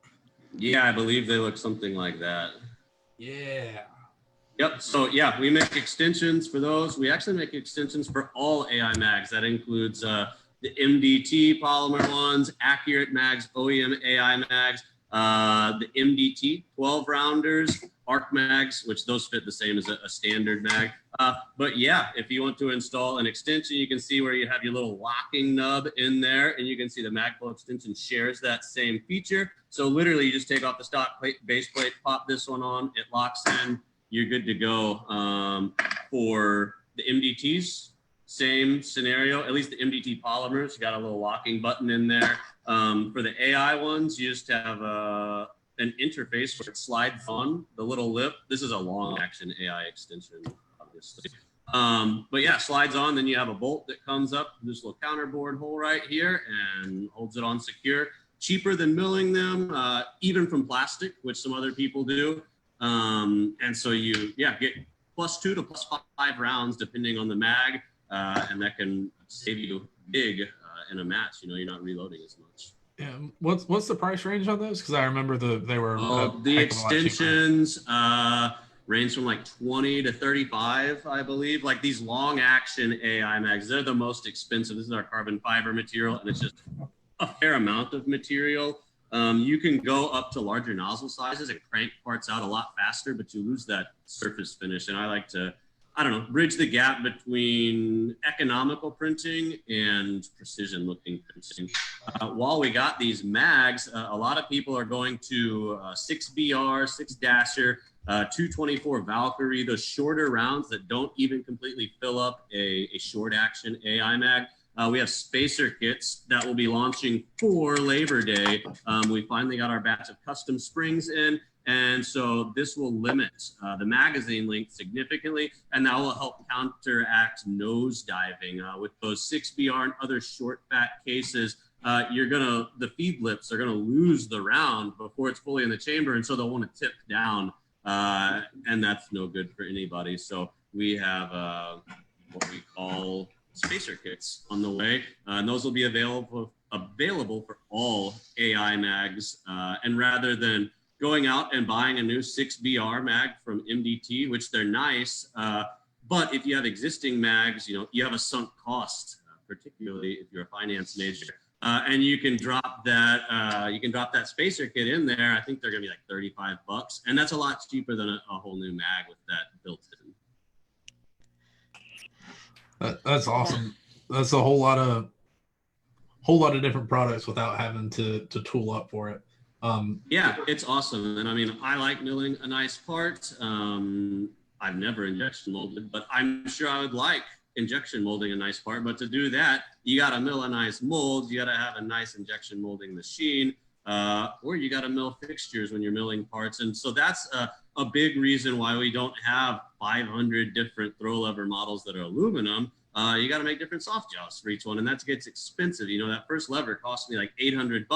Yeah, I believe they look something like that. Yeah. Yep. So yeah, we make extensions for those. We actually make extensions for all AI mags. That includes the MDT polymer ones, Accurate mags, OEM AI mags, the MDT 12 rounders, ARC mags, which those fit the same as a standard mag. But yeah, if you want to install an extension, you can see where you have your little locking nub in there, and you can see the Magpul extension shares that same feature. So literally, you just take off the stock base plate, pop this one on, it locks in. You're good to go. For the MDTs, same scenario, at least the MDT polymers, you got a little locking button in there. For the AI ones, you just have an interface where it slides on the little lip. This is a long action AI extension, obviously. But yeah, slides on, then you have a bolt that comes up, this little counterboard hole right here and holds it on secure. Cheaper than milling them, even from plastic, which some other people do. And so you, get +2 to +5 rounds depending on the mag, and that can save you big in a match. You know, you're not reloading as much. Yeah. What's the price range on those? Because I remember they were the extensions range from like 20 to 35, I believe. Like these long action AI mags, they're the most expensive. This is our carbon fiber material, and it's just a fair amount of material. You can go up to larger nozzle sizes and crank parts out a lot faster, but you lose that surface finish. And I like to, bridge the gap between economical printing and precision looking printing. While we got these mags, a lot of people are going to 6BR, 6-dasher, 224 Valkyrie, those shorter rounds that don't even completely fill up a short action AI mag. We have spacer kits that will be launching for Labor Day. We finally got our batch of custom springs in, and so this will limit the magazine length significantly, and that will help counteract nose diving. With those 6BR and other short fat cases, the feed lips are gonna lose the round before it's fully in the chamber, and so they'll want to tip down, and that's no good for anybody. So we have what we call spacer kits on the way, and those will be available for all AI mags. And rather than going out and buying a new 6BR mag from MDT, which they're nice, but if you have existing mags, you have a sunk cost, particularly if you're a finance major. And you can drop that spacer kit in there. I think they're gonna be like $35, and that's a lot cheaper than a whole new mag with that built in. That's awesome. Yeah. That's a whole lot of different products without having to tool up for it. Yeah, it's awesome. And I mean, I like milling a nice part. I've never injection molded, but I'm sure I would like injection molding a nice part. But to do that, you got to mill a nice mold. You got to have a nice injection molding machine, or you got to mill fixtures when you're milling parts. And so that's a big reason why we don't have 500 different throw lever models that are aluminum. You got to make different soft jaws for each one, and that gets expensive. You know, that first lever cost me like $800.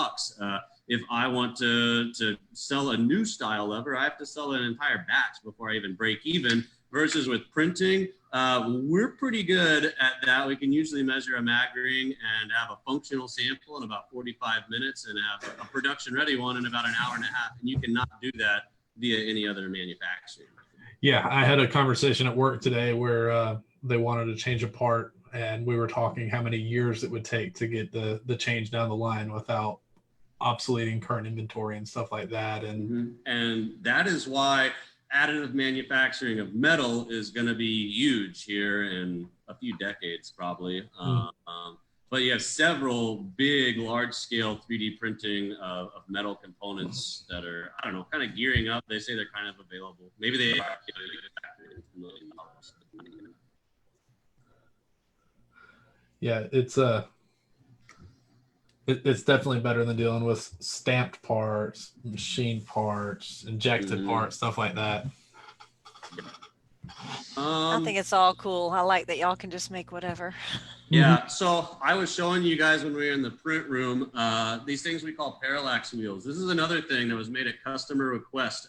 If I want to sell a new style lever, I have to sell an entire batch before I even break even. Versus with printing, we're pretty good at that. We can usually measure a mag ring and have a functional sample in about 45 minutes and have a production ready one in about an hour and a half. And you cannot do that via any other manufacturer. Yeah, I had a conversation at work today where they wanted to change a part, and we were talking how many years it would take to get the change down the line without obsoleting current inventory and stuff like that. And that is why additive manufacturing of metal is going to be huge here in a few decades, probably. But you have several big, large-scale 3D printing of metal components that are, I don't know, kind of gearing up. They say they're kind of available. Maybe they are. Yeah, it's definitely better than dealing with stamped parts, machine parts, injected parts, stuff like that. I think it's all cool. I like that y'all can just make whatever. Yeah, so I was showing you guys when we were in the print room, these things we call parallax wheels. This is another thing that was made at customer request.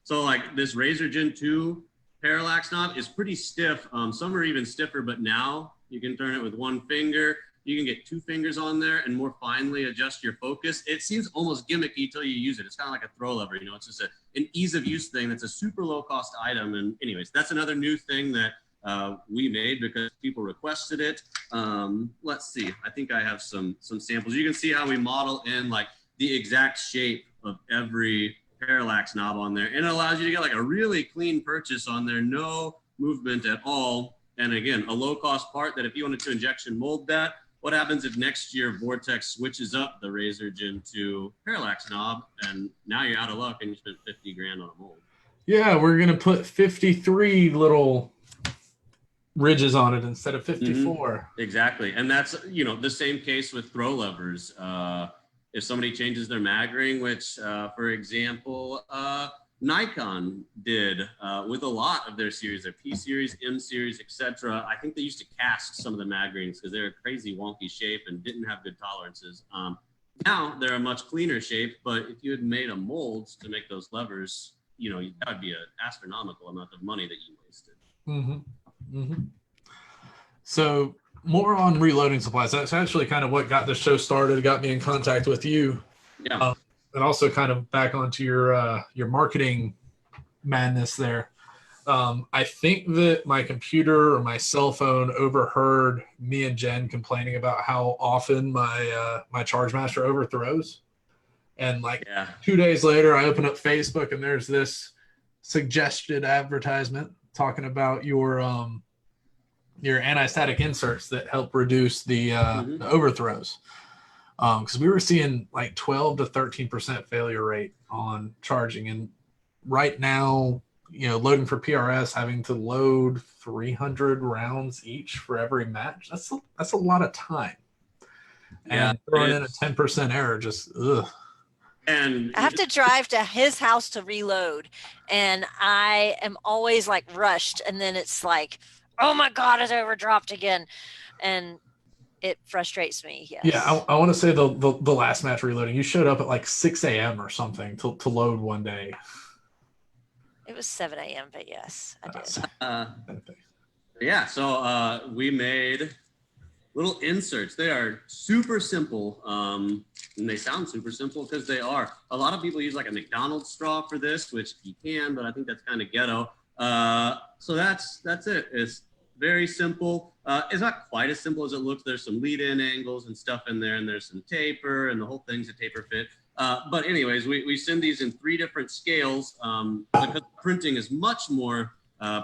So like this Razor Gen 2 parallax knob is pretty stiff. Some are even stiffer, but now you can turn it with one finger. You can get two fingers on there and more finely adjust your focus. It seems almost gimmicky till you use it. It's kind of like a throw lever, you know, it's just an ease of use thing. That's a super low cost item. And anyways, that's another new thing that we made because people requested it. Let's see, I think I have some samples. You can see how we model in like the exact shape of every parallax knob on there. And it allows you to get like a really clean purchase on there, no movement at all. And again, a low cost part that if you wanted to injection mold that, what happens if next year Vortex switches up the Razor Gen 2 parallax knob and now you're out of luck and you spent 50 grand on a mold? Yeah, we're going to put 53 little ridges on it instead of 54. Exactly. And that's, you know, the same case with throw levers. If somebody changes their mag ring, which, for example, Nikon did with a lot of their series, their P series, M series, etc. I think they used to cast some of the mag rings because they're a crazy wonky shape and didn't have good tolerances. Now they're a much cleaner shape, but if you had made a mold to make those levers, you know, that would be an astronomical amount of money that you wasted. So more on reloading supplies. That's actually kind of what got the show started, got me in contact with you. Yeah. And also kind of back onto your marketing madness there. I think that my computer or my cell phone overheard me and Jen complaining about how often my ChargeMaster overthrows. And like 2 days later, I open up Facebook and there's this suggested advertisement talking about your anti-static inserts that help reduce the overthrows. Because we were seeing like 12 to 13% failure rate on charging, and right now, you know, loading for PRS, having to load 300 rounds each for every match. That's a lot of time. And throwing in a 10% error, just ugh. And I have to drive to his house to reload, and I am always like rushed, and then it's like, oh my God, it's overdropped again. And it frustrates me. Yes. Yeah, I want to say the last match reloading, you showed up at like 6 a.m. or something to load one day. It was 7 a.m., but yes, I did. Yeah, so we made little inserts. They are super simple, and they sound super simple because they are. A lot of people use like a McDonald's straw for this, which you can, but I think that's kind of ghetto. So that's it. It's very simple. It's not quite as simple as it looks. There's some lead-in angles and stuff in there, and there's some taper, and the whole thing's a taper fit. But anyways, we send these in 3 different scales because printing is much more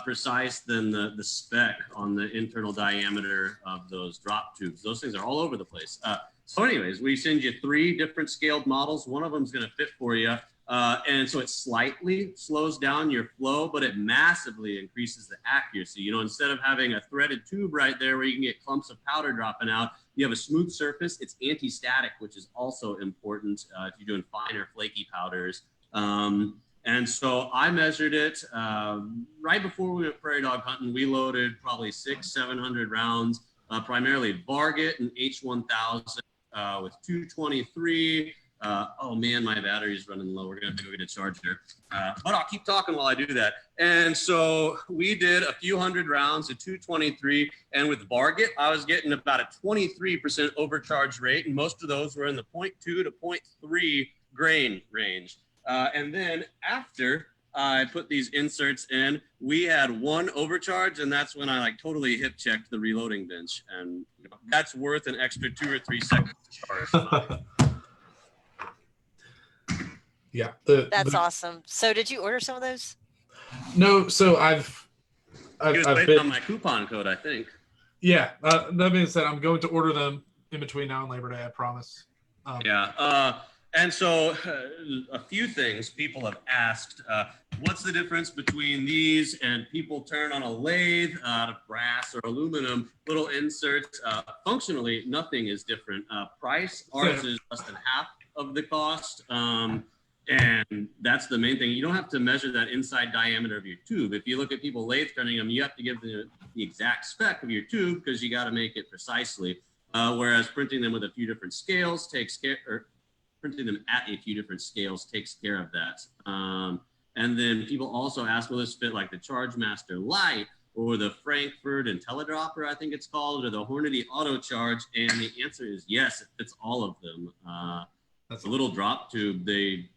precise than the spec on the internal diameter of those drop tubes. Those things are all over the place. So anyways, we send you 3 different scaled models. One of them is going to fit for you. And so it slightly slows down your flow, but it massively increases the accuracy. You know, instead of having a threaded tube right there where you can get clumps of powder dropping out, you have a smooth surface. It's anti-static, which is also important if you're doing finer flaky powders. And so I measured it right before we went prairie dog hunting. We loaded probably 600-700 rounds, primarily Varget and H1000 with 223. Oh man, my battery's running low. We're gonna have to go get a charger. But I'll keep talking while I do that. And so we did a few hundred rounds at 223, and with Varget, I was getting about a 23% overcharge rate, and most of those were in the 0.2 to 0.3 grain range. And then after I put these inserts in, we had 1 overcharge, and that's when I like totally hip checked the reloading bench, and you know, that's worth an extra 2 or 3 seconds charge. Yeah, that's awesome. So did you order some of those? No, so I've been on my coupon code, I think. Yeah, that being said, I'm going to order them in between now and Labor Day, I promise. And so a few things people have asked, what's the difference between these and people turn on a lathe out of brass or aluminum, little inserts? Functionally, nothing is different. Price, ours is less than half of the cost. And that's the main thing. You don't have to measure that inside diameter of your tube. If you look at people lathe turning them, you have to give the exact spec of your tube because you got to make it precisely. Whereas printing them with a few different scales takes care, or printing them at a few different scales takes care of that. And then people also ask, will this fit like the Chargemaster Lite or the Frankfurt IntelliDropper, I think it's called, or the Hornady Auto Charge? And the answer is yes, it fits all of them. That's a little drop tube they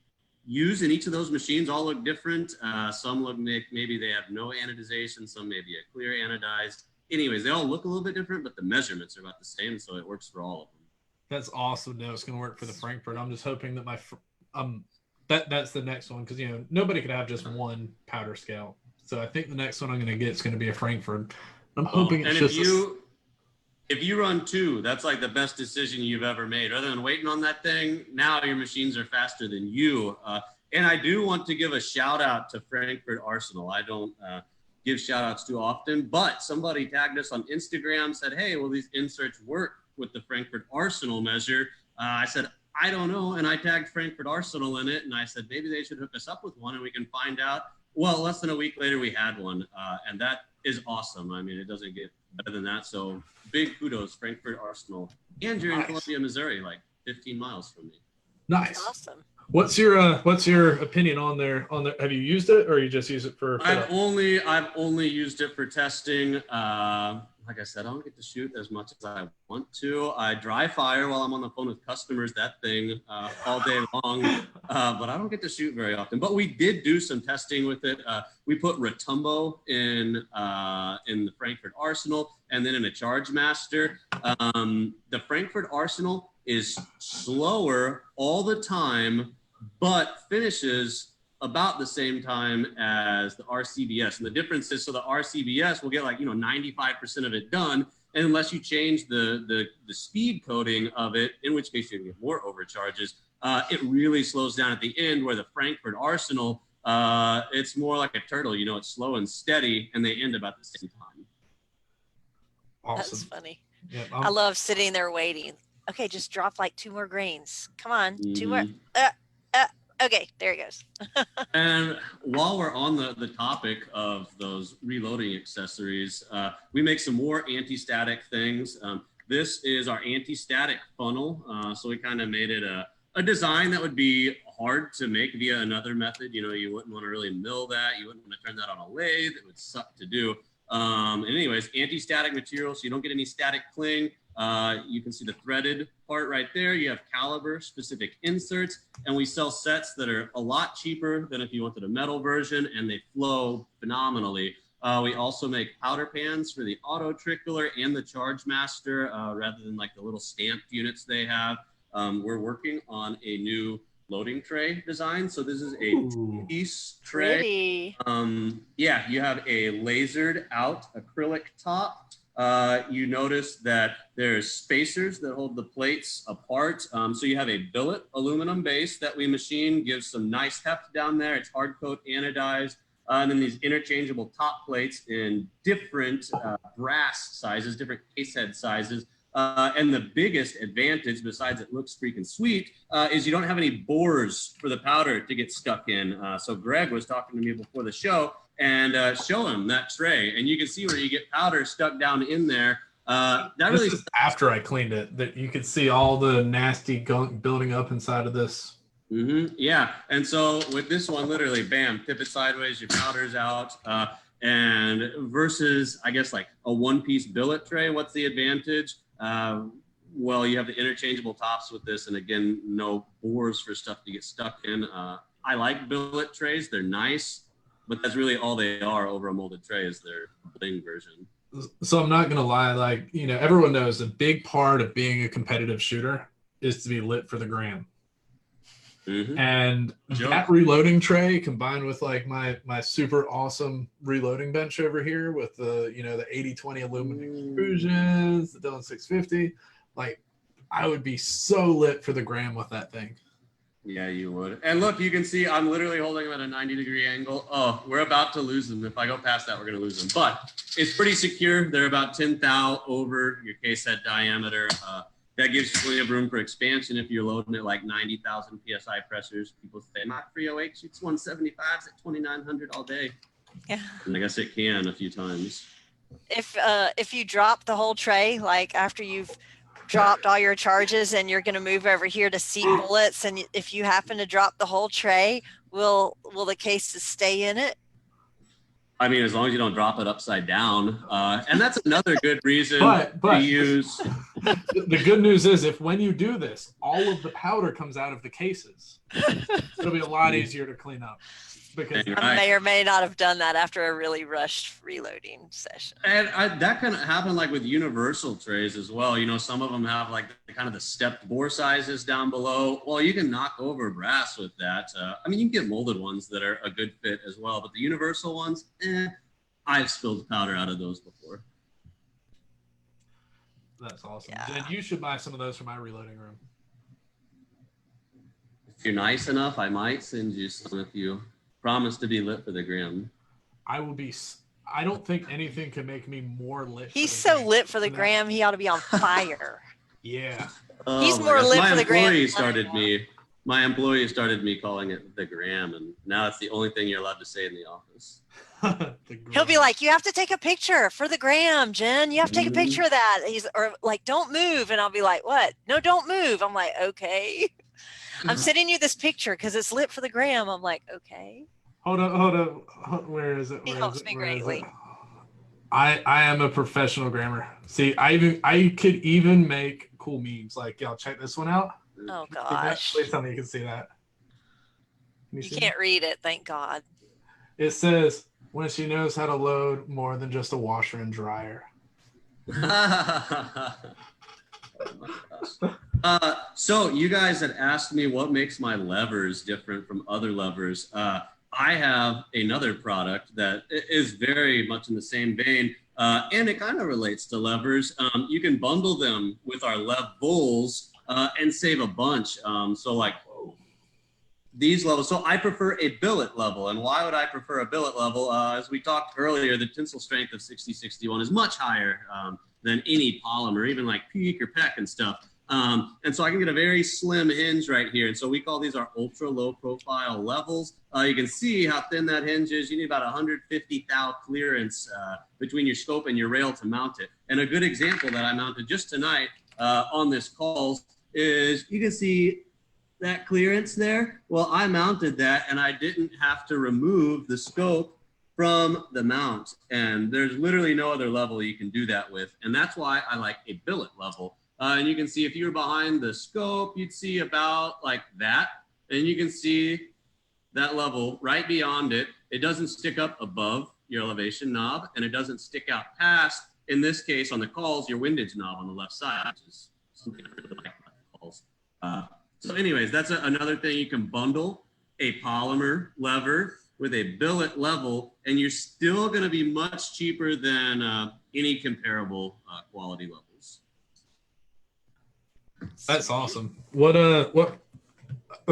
use in each of those machines all look different. Some look maybe they have no anodization, some maybe a clear anodized. Anyways, they all look a little bit different, but the measurements are about the same, so it works for all of them. That's awesome. No, it's going to work for the Frankfurt. I'm just hoping that that's the next one, because you know nobody could have just one powder scale. So I think the next one I'm going to get is going to be a Frankfurt. I'm hoping it's just. If you run 2, that's like the best decision you've ever made. Other than waiting on that thing, now your machines are faster than you. And I do want to give a shout out to Frankfurt Arsenal. I don't give shout outs too often, but somebody tagged us on Instagram, said, hey, will these inserts work with the Frankfurt Arsenal measure? I said, I don't know. And I tagged Frankfurt Arsenal in it. And I said, maybe they should hook us up with one and we can find out. Well, less than a week later, we had one. And that is awesome. I mean, it doesn't get better than that. So big kudos, Frankfurt Arsenal. And you're in Columbia, Missouri, like 15 miles from me. Nice. Awesome. What's your opinion on their have you used it or you just use it for I've only used it for testing. Like I said, I don't get to shoot as much as I want to. I dry fire while I'm on the phone with customers, that thing all day long, but I don't get to shoot very often. But we did do some testing with it. We put Rotumbo in the Frankfurt Arsenal and then in a Chargemaster. The Frankfurt Arsenal is slower all the time, but finishes about the same time as the RCBS. And the difference is, so the RCBS will get like, 95% of it done, and unless you change the speed coding of it, in which case you get more overcharges, it really slows down at the end, where the Frankfurt Arsenal, it's more like a turtle, it's slow and steady, and they end about the same time. Awesome. That's funny. Yeah, I love sitting there waiting. Okay, just drop like 2 more grains. Come on, 2 more. Okay, there it goes. And while we're on the topic of those reloading accessories, we make some more anti-static things. This is our anti-static funnel. So we kind of made it a design that would be hard to make via another method. You wouldn't want to really mill that. You wouldn't want to turn that on a lathe. It would suck to do. And anyways, anti-static material, so you don't get any static cling. You can see the threaded part right there. You have caliber specific inserts, and we sell sets that are a lot cheaper than if you wanted a metal version, and they flow phenomenally. We also make powder pans for the auto trickler and the Charge Master, rather than like the little stamped units they have. We're working on a new loading tray design. So this is a two-piece tray. Pretty. Yeah, you have a lasered out acrylic top. You notice that there's spacers that hold the plates apart. So you have a billet aluminum base that we machine, gives some nice heft down there. It's hard coat anodized. And then these interchangeable top plates in different brass sizes, different case head sizes. And the biggest advantage, besides it looks freaking sweet, is you don't have any bores for the powder to get stuck in. So Greg was talking to me before the show, and show him that tray, and you can see where you get powder stuck down in there. That really is after I cleaned it, that you could see all the nasty gunk building up inside of this. Yeah, and so with this one, literally, bam, tip it sideways, your powder's out. And versus, I guess, like a one-piece billet tray, what's the advantage? Well, you have the interchangeable tops with this, and again, no bores for stuff to get stuck in. I like billet trays; they're nice. But that's really all they are over a molded tray, is their bling version. So I'm not going to lie, like, you know, everyone knows a big part of being a competitive shooter is to be lit for the gram. And that reloading tray combined with like my super awesome reloading bench over here with the, you know, the 80/20 aluminum extrusions, the Dillon 650, like I would be so lit for the gram with that thing. Yeah, you would. And look, you can see I'm literally holding them at a 90-degree angle. Oh, we're about to lose them. If I go past that, we're going to lose them. But it's pretty secure. They're about 10 thou over your case head diameter. That gives you plenty of room for expansion if you're loading it like 90,000 PSI pressers. People say, my 308 shoots 175s at 2,900 all day. Yeah. And I guess it can a few times. If you drop the whole tray, like after you've dropped all your charges and you're going to move over here to seat bullets, and if you happen to drop the whole tray, will the cases stay in it? I mean, as long as you don't drop it upside down. And that's another good reason to use. The good news is when you do this, all of the powder comes out of the cases. It'll be a lot easier to clean up. Because I may or may not have done that after a really rushed reloading session. And that can happen like with universal trays as well. You know, some of them have like kind of the stepped bore sizes down below. Well, you can knock over brass with that. I mean, you can get molded ones that are a good fit as well, but the universal ones, I've spilled powder out of those before. That's awesome. Yeah. Jen, you should buy some of those for my reloading room. If you're nice enough, I might send you some if you promise to be lit for the gram. I will be. I don't think anything can make me more lit. He's so lit for the gram, he ought to be on fire. Yeah. He's more lit for the gram. My employee started me calling it the gram, and now it's the only thing you're allowed to say in the office. He'll be like, you have to take a picture for the gram, Jen. You have to take a picture of that. Or like, don't move. And I'll be like, what? No, don't move. I'm like, okay. I'm sending you this picture because it's lit for the gram. I'm like, okay. Hold on. Where is it? He helps me greatly. I am a professional grammer. See, I could even make cool memes. Like, y'all check this one out. Oh gosh. Please tell me you can see that. You can't read it, thank God. It says, when she knows how to load more than just a washer and dryer. So you guys had asked me what makes my levers different from other levers. I have another product that is very much in the same vein, and it kind of relates to levers. You can bundle them with our levels and save a bunch. So like these levels. So I prefer a billet level. And why would I prefer a billet level? As we talked earlier, the tensile strength of 6061 is much higher than any polymer, even like PEEK or PEC and stuff. And so I can get a very slim hinge right here. And so we call these our ultra low profile levels. You can see how thin that hinge is. You need about 150 thou clearance between your scope and your rail to mount it. And a good example that I mounted just tonight on this call is you can see that clearance there. Well, I mounted that and I didn't have to remove the scope from the mount. And there's literally no other level you can do that with. And that's why I like a billet level. And you can see if you were behind the scope, you'd see about like that. And you can see that level right beyond it. It doesn't stick up above your elevation knob, and it doesn't stick out past, in this case on the calls, your windage knob on the left side, which is something I really like about the calls. So anyways, that's another thing. You can bundle a polymer lever with a billet level, and you're still going to be much cheaper than any comparable quality levels. That's awesome. What of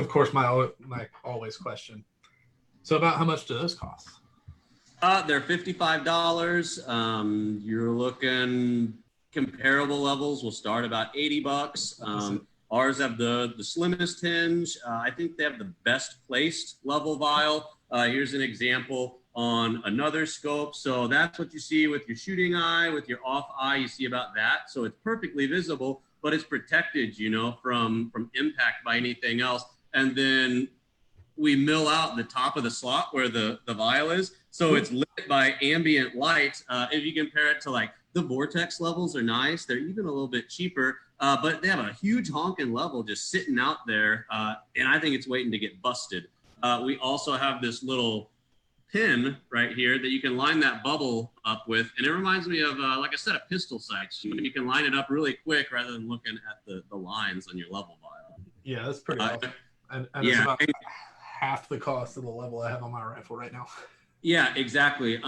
course my always question. So about how much do those cost? They're $55. You're looking comparable levels will start about $80. Ours have the slimmest hinge. I think they have the best placed level vial. Here's an example on another scope. So that's what you see with your shooting eye, with your off eye, you see about that. So it's perfectly visible, but it's protected, you know, from impact by anything else. And then we mill out the top of the slot where the vial is. So it's lit by ambient light. If you compare it to like the vortex levels are nice. They're even a little bit cheaper, but they have a huge honking level just sitting out there. And I think it's waiting to get busted. We also have this little pin right here that you can line that bubble up with. And it reminds me of, like I said, a pistol sights. You can line it up really quick rather than looking at the lines on your level vial. Yeah, that's pretty awesome. And yeah, it's about half the cost of the level I have on my rifle right now. Yeah, exactly.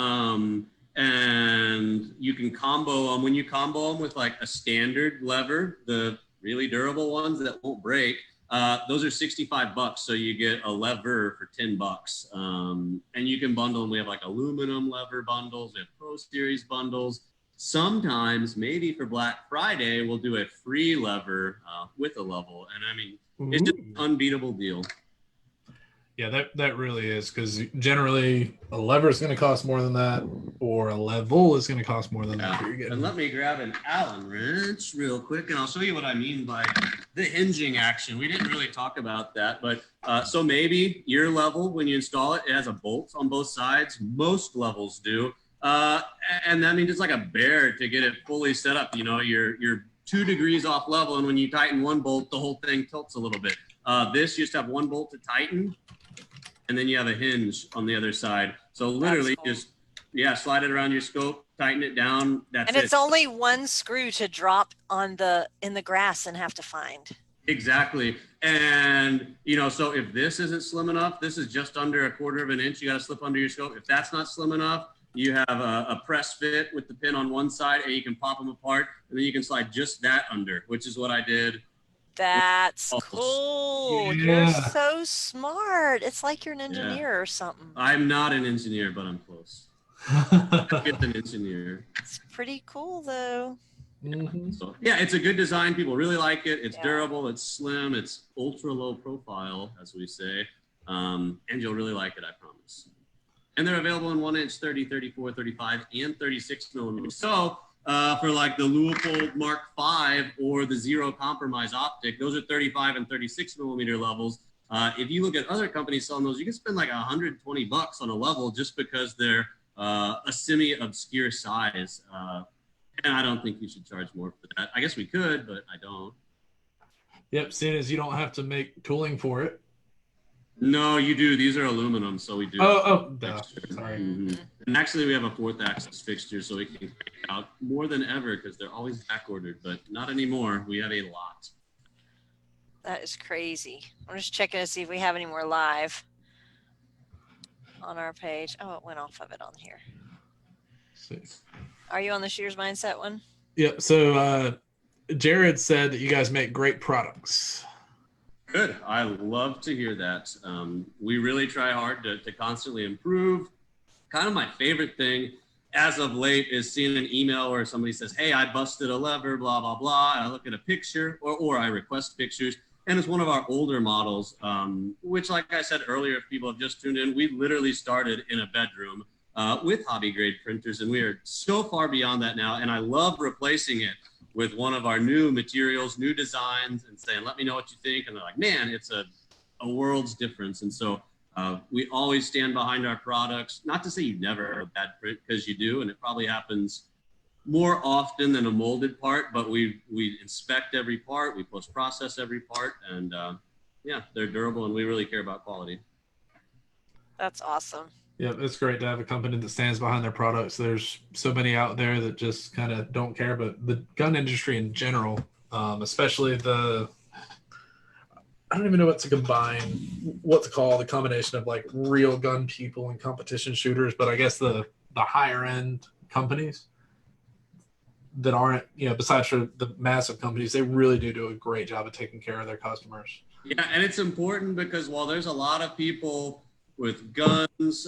And you can combo them. When you combo them with like a standard lever, the really durable ones that won't break, those are $65. So you get a lever for $10. And you can bundle them. We have like aluminum lever bundles. We have Pro Series bundles. Sometimes, maybe for Black Friday, we'll do a free lever with a level. And I mean, it's just an unbeatable deal. Yeah, that really is, because generally a lever is going to cost more than that, or a level is going to cost more than that. And let me grab an Allen wrench real quick, and I'll show you what I mean by the hinging action. We didn't really talk about that, but so maybe your level, when you install it, it has a bolt on both sides. Most levels do. And that means it's like a bear to get it fully set up. You know, you're 2 degrees off level, and when you tighten one bolt, the whole thing tilts a little bit. This, you just have one bolt to tighten, and then you have a hinge on the other side. So literally cool. just, slide it around your scope, tighten it down. That's and it's only one screw to drop in the grass and have to find. Exactly. And, you know, so if this isn't slim enough, this is just under 1/4 of an inch. You got to slip under your scope. If that's not slim enough, you have a press fit with the pin on one side, and you can pop them apart, and then you can slide just that under, which is what I did. That's cool. Yeah. You're so smart. It's like you're an engineer or something. I'm not an engineer, but I'm close. I'm an engineer. It's pretty cool, though. Mm-hmm. So, yeah, it's a good design. People really like it. It's durable. It's slim. It's ultra low profile, as we say. And you'll really like it, I promise. And they're available in 1 inch, 30, 34, 35, and 36 millimeters. So for like the Leupold Mark V or the Zero Compromise optic, those are 35 and 36 millimeter levels. If you look at other companies selling those, you can spend like $120 on a level just because they're a semi-obscure size. And I don't think you should charge more for that. I guess we could, but I don't. Yep, seeing as you don't have to make tooling for it. No, you do. These are aluminum, so we do. Duh. Sorry. Mm-hmm. And actually, we have a 4th axis fixture, so we can crank out more than ever because they're always back ordered, but not anymore. We have a lot. That is crazy. I'm just checking to see if we have any more live on our page. Oh, it went off of it on here. Are you on the Shears Mindset one? Yep. So Jared said that you guys make great products. Good. I love to hear that. We really try hard to constantly improve. Kind of my favorite thing as of late is seeing an email where somebody says, hey, I busted a lever, blah, blah, blah. And I look at a picture or I request pictures. And it's one of our older models, which, like I said earlier, if people have just tuned in, we literally started in a bedroom with hobby grade printers. And we are so far beyond that now. And I love replacing it with one of our new materials, new designs, and saying, let me know what you think. And they're like, man, it's a world's difference. And so we always stand behind our products. Not to say you never have a bad print, because you do, and it probably happens more often than a molded part, but we inspect every part, we post-process every part, and they're durable, and we really care about quality. That's awesome. Yeah, it's great to have a company that stands behind their products. There's so many out there that just kind of don't care, but the gun industry in general, especially I don't even know what to call the combination of like real gun people and competition shooters, but I guess the higher end companies that aren't, besides for the massive companies, they really do a great job of taking care of their customers. Yeah, and it's important because while there's a lot of people with guns,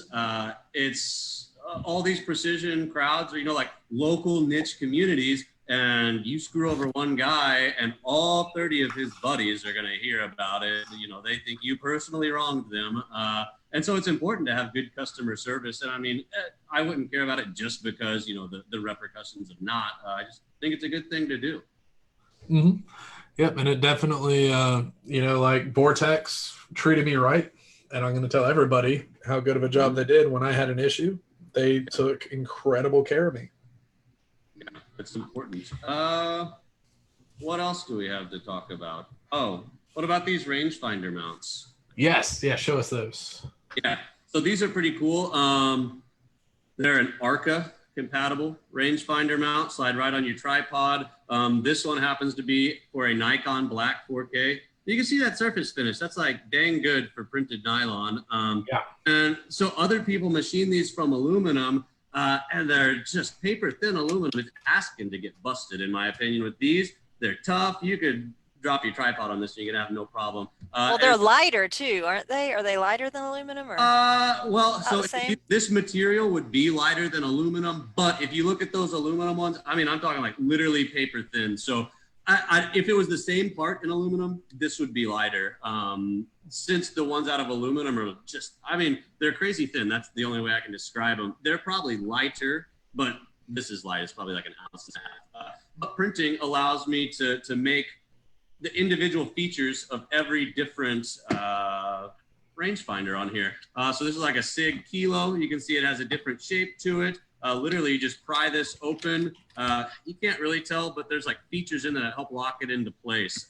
it's all these precision crowds, or like local niche communities, and you screw over one guy and all 30 of his buddies are going to hear about it. They think you personally wronged them. And so it's important to have good customer service. And I mean, I wouldn't care about it just because, the repercussions of not. I just think it's a good thing to do. Mm-hmm. Yep, and it definitely, like Vortex treated me right. And I'm going to tell everybody how good of a job they did when I had an issue. They took incredible care of me. Yeah, that's important. What else do we have to talk about? Oh, what about these rangefinder mounts? Yes, yeah, show us those. Yeah, so these are pretty cool. They're an ARCA compatible rangefinder mount, slide right on your tripod. This one happens to be for a Nikon Black 4K. You can see that surface finish. That's like dang good for printed nylon. Yeah. And so other people machine these from aluminum, and they're just paper thin aluminum. It's asking to get busted, in my opinion. With these, they're tough. You could drop your tripod on this and you're gonna have no problem. Well, they're lighter too, aren't they? Are they lighter than aluminum? Or so this material would be lighter than aluminum, but if you look at those aluminum ones, I mean, I'm talking like literally paper thin. So if it was the same part in aluminum, this would be lighter. Since the ones out of aluminum are just, I mean, they're crazy thin. That's the only way I can describe them. They're probably lighter, but this is light. It's probably like an ounce and a half. But printing allows me to make the individual features of every different rangefinder on here. So this is like a SIG Kilo. You can see it has a different shape to it. Literally, you just pry this open. You can't really tell, but there's like features in there that help lock it into place.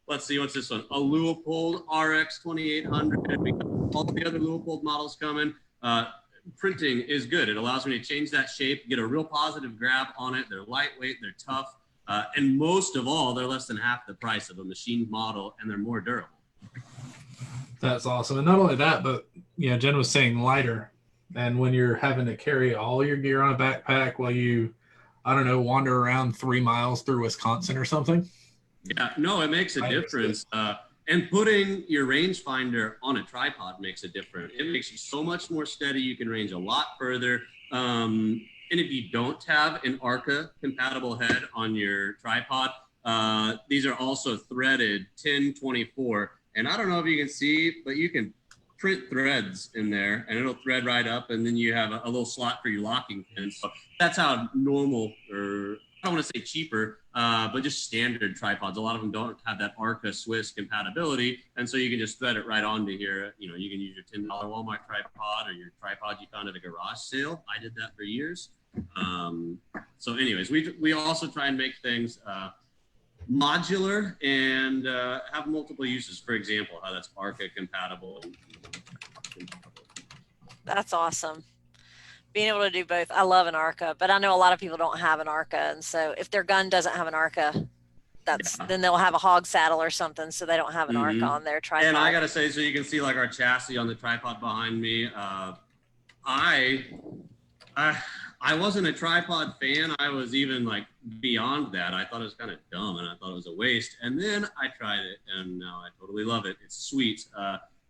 Let's see, what's this one? A Leupold RX 2800. We got all the other Leupold models coming. Printing is good. It allows me to change that shape, get a real positive grab on it. They're lightweight, they're tough. And most of all, they're less than half the price of a machined model, and they're more durable. That's awesome. And not only that, but Jen was saying lighter. And when you're having to carry all your gear on a backpack while you, I don't know, wander around 3 miles through Wisconsin or something. Yeah, no, it makes a difference. And putting your rangefinder on a tripod makes a difference. It makes you so much more steady. You can range a lot further. And if you don't have an ARCA compatible head on your tripod, these are also threaded 1024. And I don't know if you can see, but you can print threads in there and it'll thread right up. And then you have a little slot for your locking pin. So that's how normal, or I don't want to say cheaper, but just standard tripods. A lot of them don't have that ARCA Swiss compatibility. And so you can just thread it right onto here. You can use your $10 Walmart tripod or your tripod you found at a garage sale. I did that for years. So anyways, we also try and make things modular and have multiple uses. For example, how that's ARCA compatible. That's awesome. Being able to do both. I love an ARCA, but I know a lot of people don't have an ARCA. And so if their gun doesn't have an ARCA, then they'll have a hog saddle or something. So they don't have an ARCA on their tripod. And I got to say, so you can see like our chassis on the tripod behind me. I wasn't a tripod fan. I was even like beyond that. I thought it was kind of dumb and I thought it was a waste. And then I tried it and now I totally love it. It's sweet.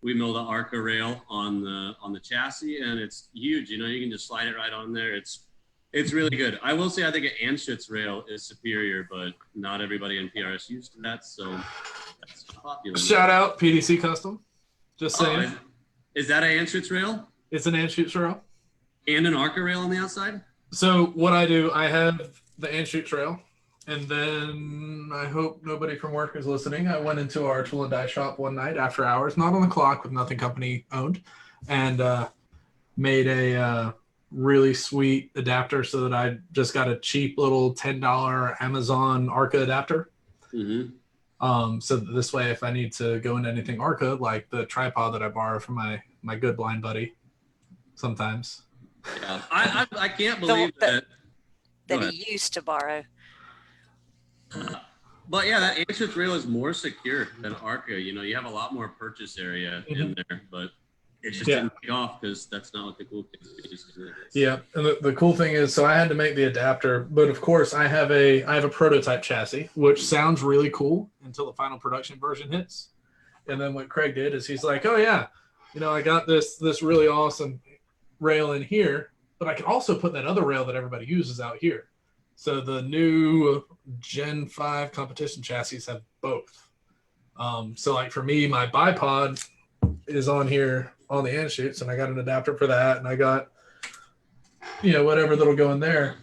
We milled an ARCA rail on the chassis and it's huge. You can just slide it right on there. It's really good. I will say I think an Anschutz rail is superior, but not everybody in PRS used that, so that's popular. Shout out PDC Custom. Just saying. Is that an Anschutz rail? It's an Anschutz rail. And an ARCA rail on the outside? So what I do, I have the Anschutz rail, and then I hope nobody from work is listening. I went into our tool and die shop one night after hours, not on the clock, with nothing company owned, and made a really sweet adapter so that I just got a cheap little $10 Amazon ARCA adapter. So that this way, if I need to go into anything ARCA, like the tripod that I borrow from my good blind buddy, sometimes. Yeah, I can't believe that he used to borrow. But yeah, that Anschutz rail is more secure than Arca. You know, you have a lot more purchase area in there, but it just didn't take off because that's not what the cool kids used to do. Yeah, and the cool thing is, so I had to make the adapter, but of course I have a prototype chassis, which sounds really cool until the final production version hits. And then what Craig did is he's like, oh yeah, you know, I got this really awesome rail in here, but I can also put that other rail that everybody uses out here. So the new Gen 5 competition chassis have both. So like for me, my bipod is on here on the Anschutz, and I got an adapter for that, and I got, you know, whatever that'll go in there.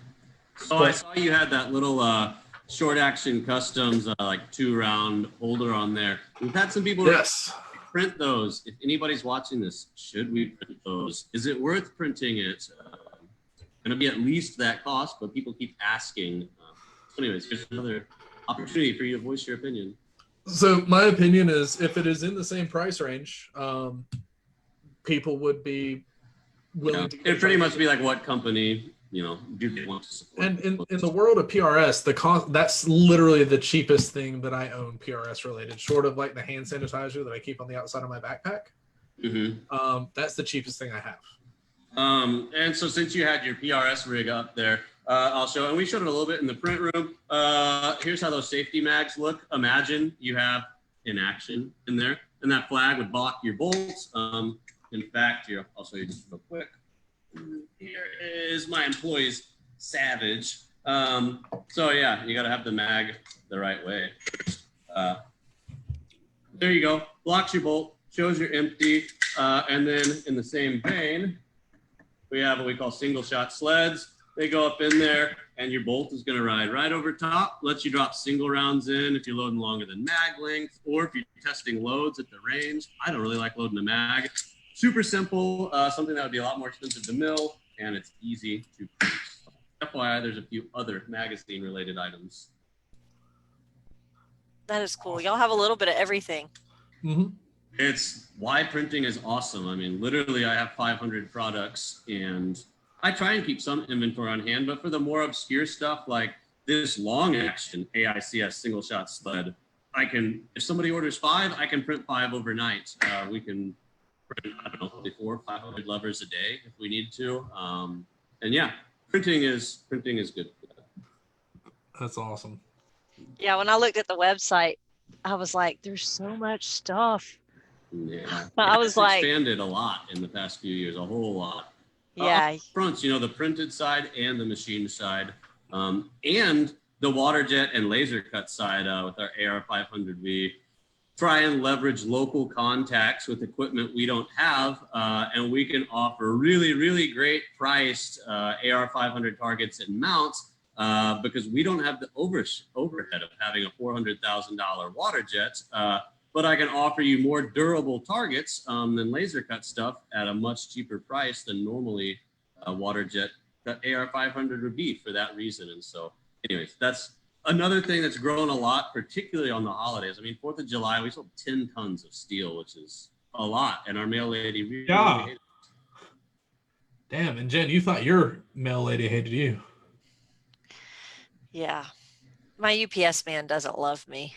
So I saw you had that little short action customs like 2-round holder on there. We've had some people print those. If anybody's watching this, should we print those? Is it worth printing it? Going to be at least that cost, but people keep asking. So anyways, here's another opportunity for you to voice your opinion. So my opinion is, if it is in the same price range, people would be willing to. It'd pretty much be like, what company, you know, do they want to support? And in the world of PRS, the cost, that's literally the cheapest thing that I own PRS related, short of like the hand sanitizer that I keep on the outside of my backpack. Mm-hmm. That's the cheapest thing I have. And so since you had your PRS rig up there, I'll show, and we showed it a little bit in the print room. Here's how those safety mags look. Imagine you have in action in there, and that flag would block your bolts. In fact, here, I'll show you just real quick. Here is my employee's Savage. So yeah, you got to have the mag the right way. There you go. Blocks your bolt, shows you're empty. And then in the same vein, we have what we call single shot sleds. They go up in there, and your bolt is going to ride right over top, lets you drop single rounds in if you're loading longer than mag length, or if you're testing loads at the range. I don't really like loading a mag. Super simple, something that would be a lot more expensive to mill, and it's easy to print. FYI, there's a few other magazine-related items. That is cool. Y'all have a little bit of everything. Mm-hmm. It's why printing is awesome. I mean, literally, I have 500 products, and I try and keep some inventory on hand, but for the more obscure stuff, like this long action AICS single shot sled, I can, if somebody orders 5, I can print 5 overnight. We can print, I don't know, 400 or 500 levers a day if we need to. And yeah, printing is good. That's awesome. Yeah, when I looked at the website, I was like, there's so much stuff. Yeah, I was like, expanded a lot in the past few years, a whole lot. Yeah. Fronts, you know, the printed side and the machine side, and the water jet and laser cut side with our AR500. We try and leverage local contacts with equipment we don't have, and we can offer really, really great priced AR500 targets and mounts because we don't have the overhead of having a $400,000 water jet. But I can offer you more durable targets than laser cut stuff at a much cheaper price than normally a water jet AR500 would be for that reason. And so anyways, that's another thing that's grown a lot, particularly on the holidays. I mean, 4th of July, we sold 10 tons of steel, which is a lot. And our mail lady really hated it. Damn. And Jen, you thought your mail lady hated you. Yeah. My UPS man doesn't love me.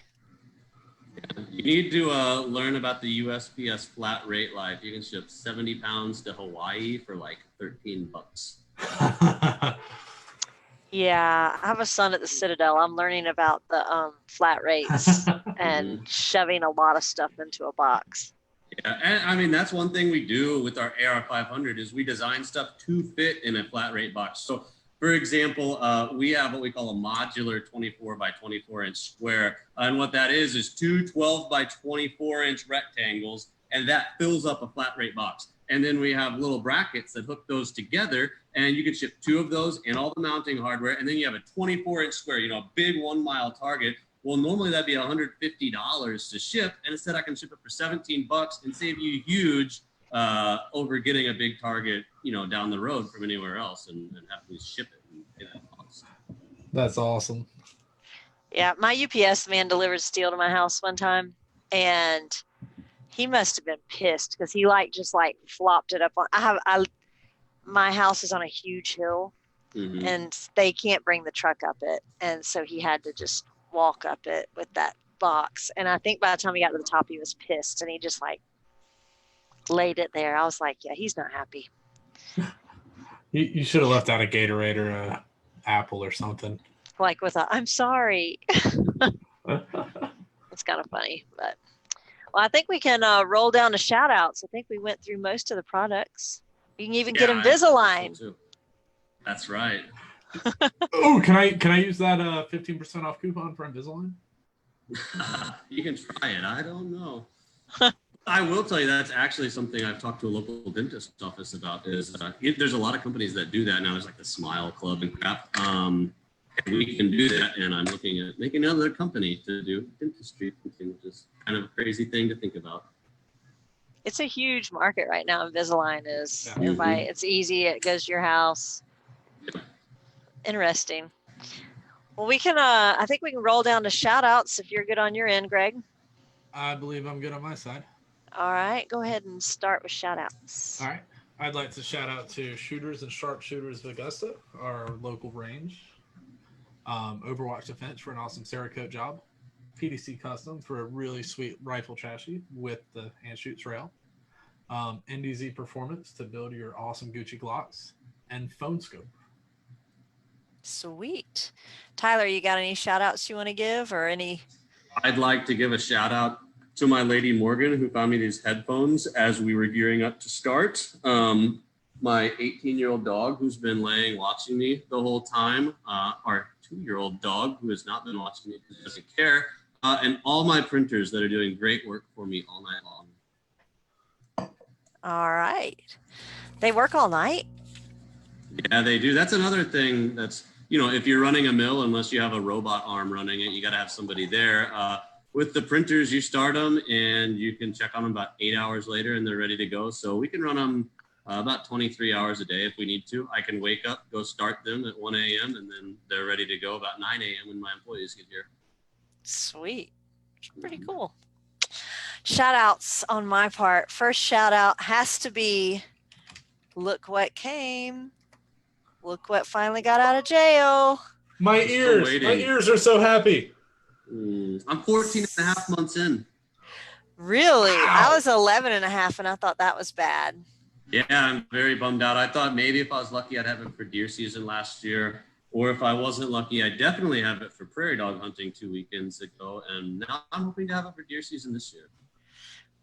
You need to learn about the USPS flat rate life. You can ship 70 pounds to Hawaii for like $13. Yeah, I have a son at the Citadel. I'm learning about the flat rates and shoving a lot of stuff into a box. Yeah, and I mean, that's one thing we do with our AR500 is we design stuff to fit in a flat rate box. So for example, we have what we call a modular 24 by 24 inch square. And what that is 2 12 by 24 inch rectangles, and that fills up a flat rate box. And then we have little brackets that hook those together, and you can ship 2 of those and all the mounting hardware. And then you have a 24 inch square, you know, a big 1 mile target. Well, normally that'd be $150 to ship. And instead I can ship it for $17 and save you huge over getting a big target, you know, down the road from anywhere else and have to ship it and pay that cost. That's awesome. Yeah, my UPS man delivered steel to my house one time, and he must have been pissed because he just flopped it up on. my house is on a huge hill, and they can't bring the truck up it. And so he had to just walk up it with that box. And I think by the time he got to the top, he was pissed, and he just like laid it there. I was like, yeah, he's not happy. You should have left out a Gatorade or a apple or something. Like with a, I'm sorry. It's kind of funny, but well, I think we can roll down to shout outs. I think we went through most of the products. You can even get Invisalign. So that's right. Oh, can I use that 15% off coupon for Invisalign? You can try it. I don't know. I will tell you that's actually something I've talked to a local dentist office about. Is there's a lot of companies that do that now. There's like the Smile Club and crap. And we can do that, and I'm looking at making another company to do dentistry, which is kind of a crazy thing to think about. It's a huge market right now. Invisalign is everybody. It's easy. It goes to your house. Interesting. Well, we can. I think we can roll down to shout outs if you're good on your end, Greg. I believe I'm good on my side. All right, go ahead and start with shout outs. All right. I'd like to shout out to Shooters and Sharpshooters of Augusta, our local range. Overwatch Defense for an awesome Cerakote job. PDC Custom for a really sweet rifle chassis with the hand shoots rail. NDZ Performance to build your awesome Gucci Glocks. And Phone Scope. Sweet. Tyler, you got any shout outs you want to give or any? I'd like to give a shout out to my lady Morgan, who found me these headphones as we were gearing up to start. My 18-year-old dog, who's been laying watching me the whole time. Our 2-year-old dog, who has not been watching me because doesn't care. And all my printers that are doing great work for me all night long. All right. They work all night? Yeah, they do. That's another thing that's, if you're running a mill, unless you have a robot arm running it, you got to have somebody there. With the printers, you start them and you can check on them about 8 hours later and they're ready to go. So we can run them about 23 hours a day if we need to. I can wake up, go start them at 1 a.m. and then they're ready to go about 9 a.m. when my employees get here. Sweet. Pretty cool. Shout outs on my part. First shout out has to be, look what came. Look what finally got out of jail. My ears are so happy. I'm 14 and a half months in. Really? Wow. I was 11 and a half and I thought that was bad. Yeah, I'm very bummed out. I thought maybe if I was lucky, I'd have it for deer season last year. Or if I wasn't lucky, I'd definitely have it for prairie dog hunting 2 weekends ago. And now I'm hoping to have it for deer season this year.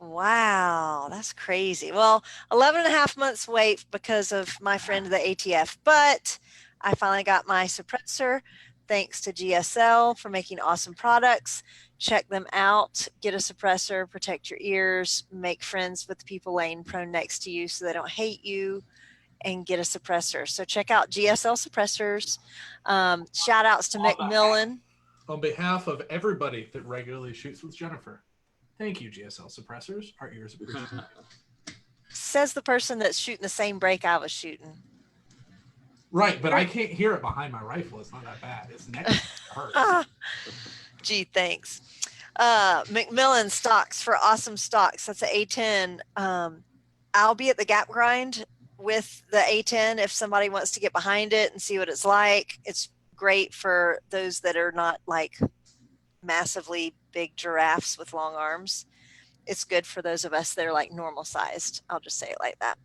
Wow, that's crazy. Well, 11 and a half months wait because of my friend, the ATF, but I finally got my suppressor. Thanks to GSL for making awesome products. Check them out. Get a suppressor, protect your ears, make friends with the people laying prone next to you so they don't hate you, and get a suppressor. So check out GSL suppressors. Shout outs to Macmillan. On behalf of everybody that regularly shoots with Jennifer, thank you, GSL suppressors. Our ears appreciate it. Says the person that's shooting the same break I was shooting. Right, but I can't hear it behind my rifle. It's not that bad. It's next. It hurts. Gee, thanks. Macmillan stocks for awesome stocks. That's an A10. I'll be at the Gap Grind with the A10 if somebody wants to get behind it and see what it's like. It's great for those that are not like massively big giraffes with long arms. It's good for those of us that are like normal sized. I'll just say it like that.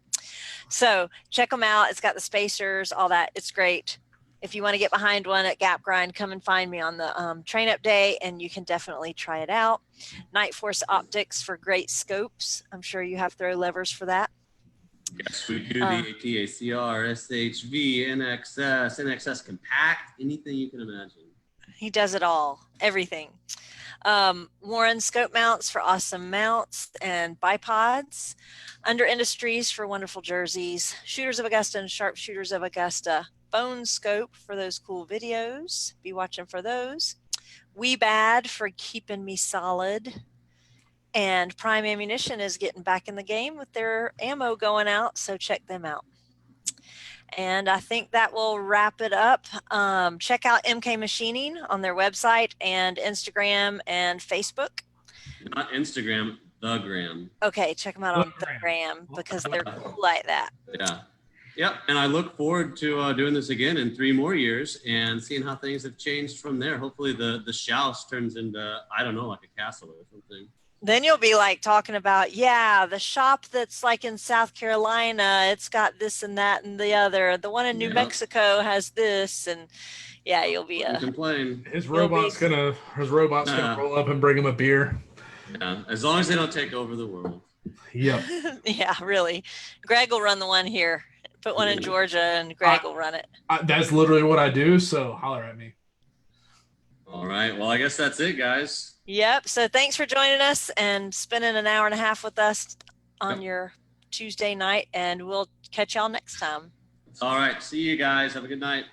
So check them out. It's got the spacers, all that. It's great. If you want to get behind one at Gap Grind, come and find me on the train up day and you can definitely try it out. Night Force Optics for great scopes. I'm sure you have throw levers for that. Yes, we do. The ATACR, SHV, NXS, NXS Compact, anything you can imagine. He does it all, everything. Warren scope mounts for awesome mounts and bipods. Under Industries for wonderful jerseys. Shooters of Augusta and Sharpshooters of Augusta. Phone Scope for those cool videos. Be watching for those. We Bad for keeping me solid. And Prime Ammunition is getting back in the game with their ammo going out, so check them out. And I think that will wrap it up. Check out MK Machining on their website and Instagram and Facebook. Not Instagram, the Gram. Okay, check them out on the Gram because they're cool like that. Yeah. Yep, and I look forward to doing this again in 3 more years and seeing how things have changed from there. Hopefully the Shouse turns into, I don't know, like a castle or something. Then you'll be like talking about, yeah, the shop that's like in South Carolina, it's got this and that and the other. The one in New Mexico has this, and yeah, you'll be complain. His robot's gonna roll up and bring him a beer. Yeah, as long as they don't take over the world. Yep. Yeah, really. Greg will run the one here. Put one in Georgia, and Greg will run it. That's literally what I do. So holler at me. All right. Well, I guess that's it, guys. Yep. So thanks for joining us and spending an hour and a half with us on your Tuesday night, and we'll catch y'all next time. All right. See you guys. Have a good night.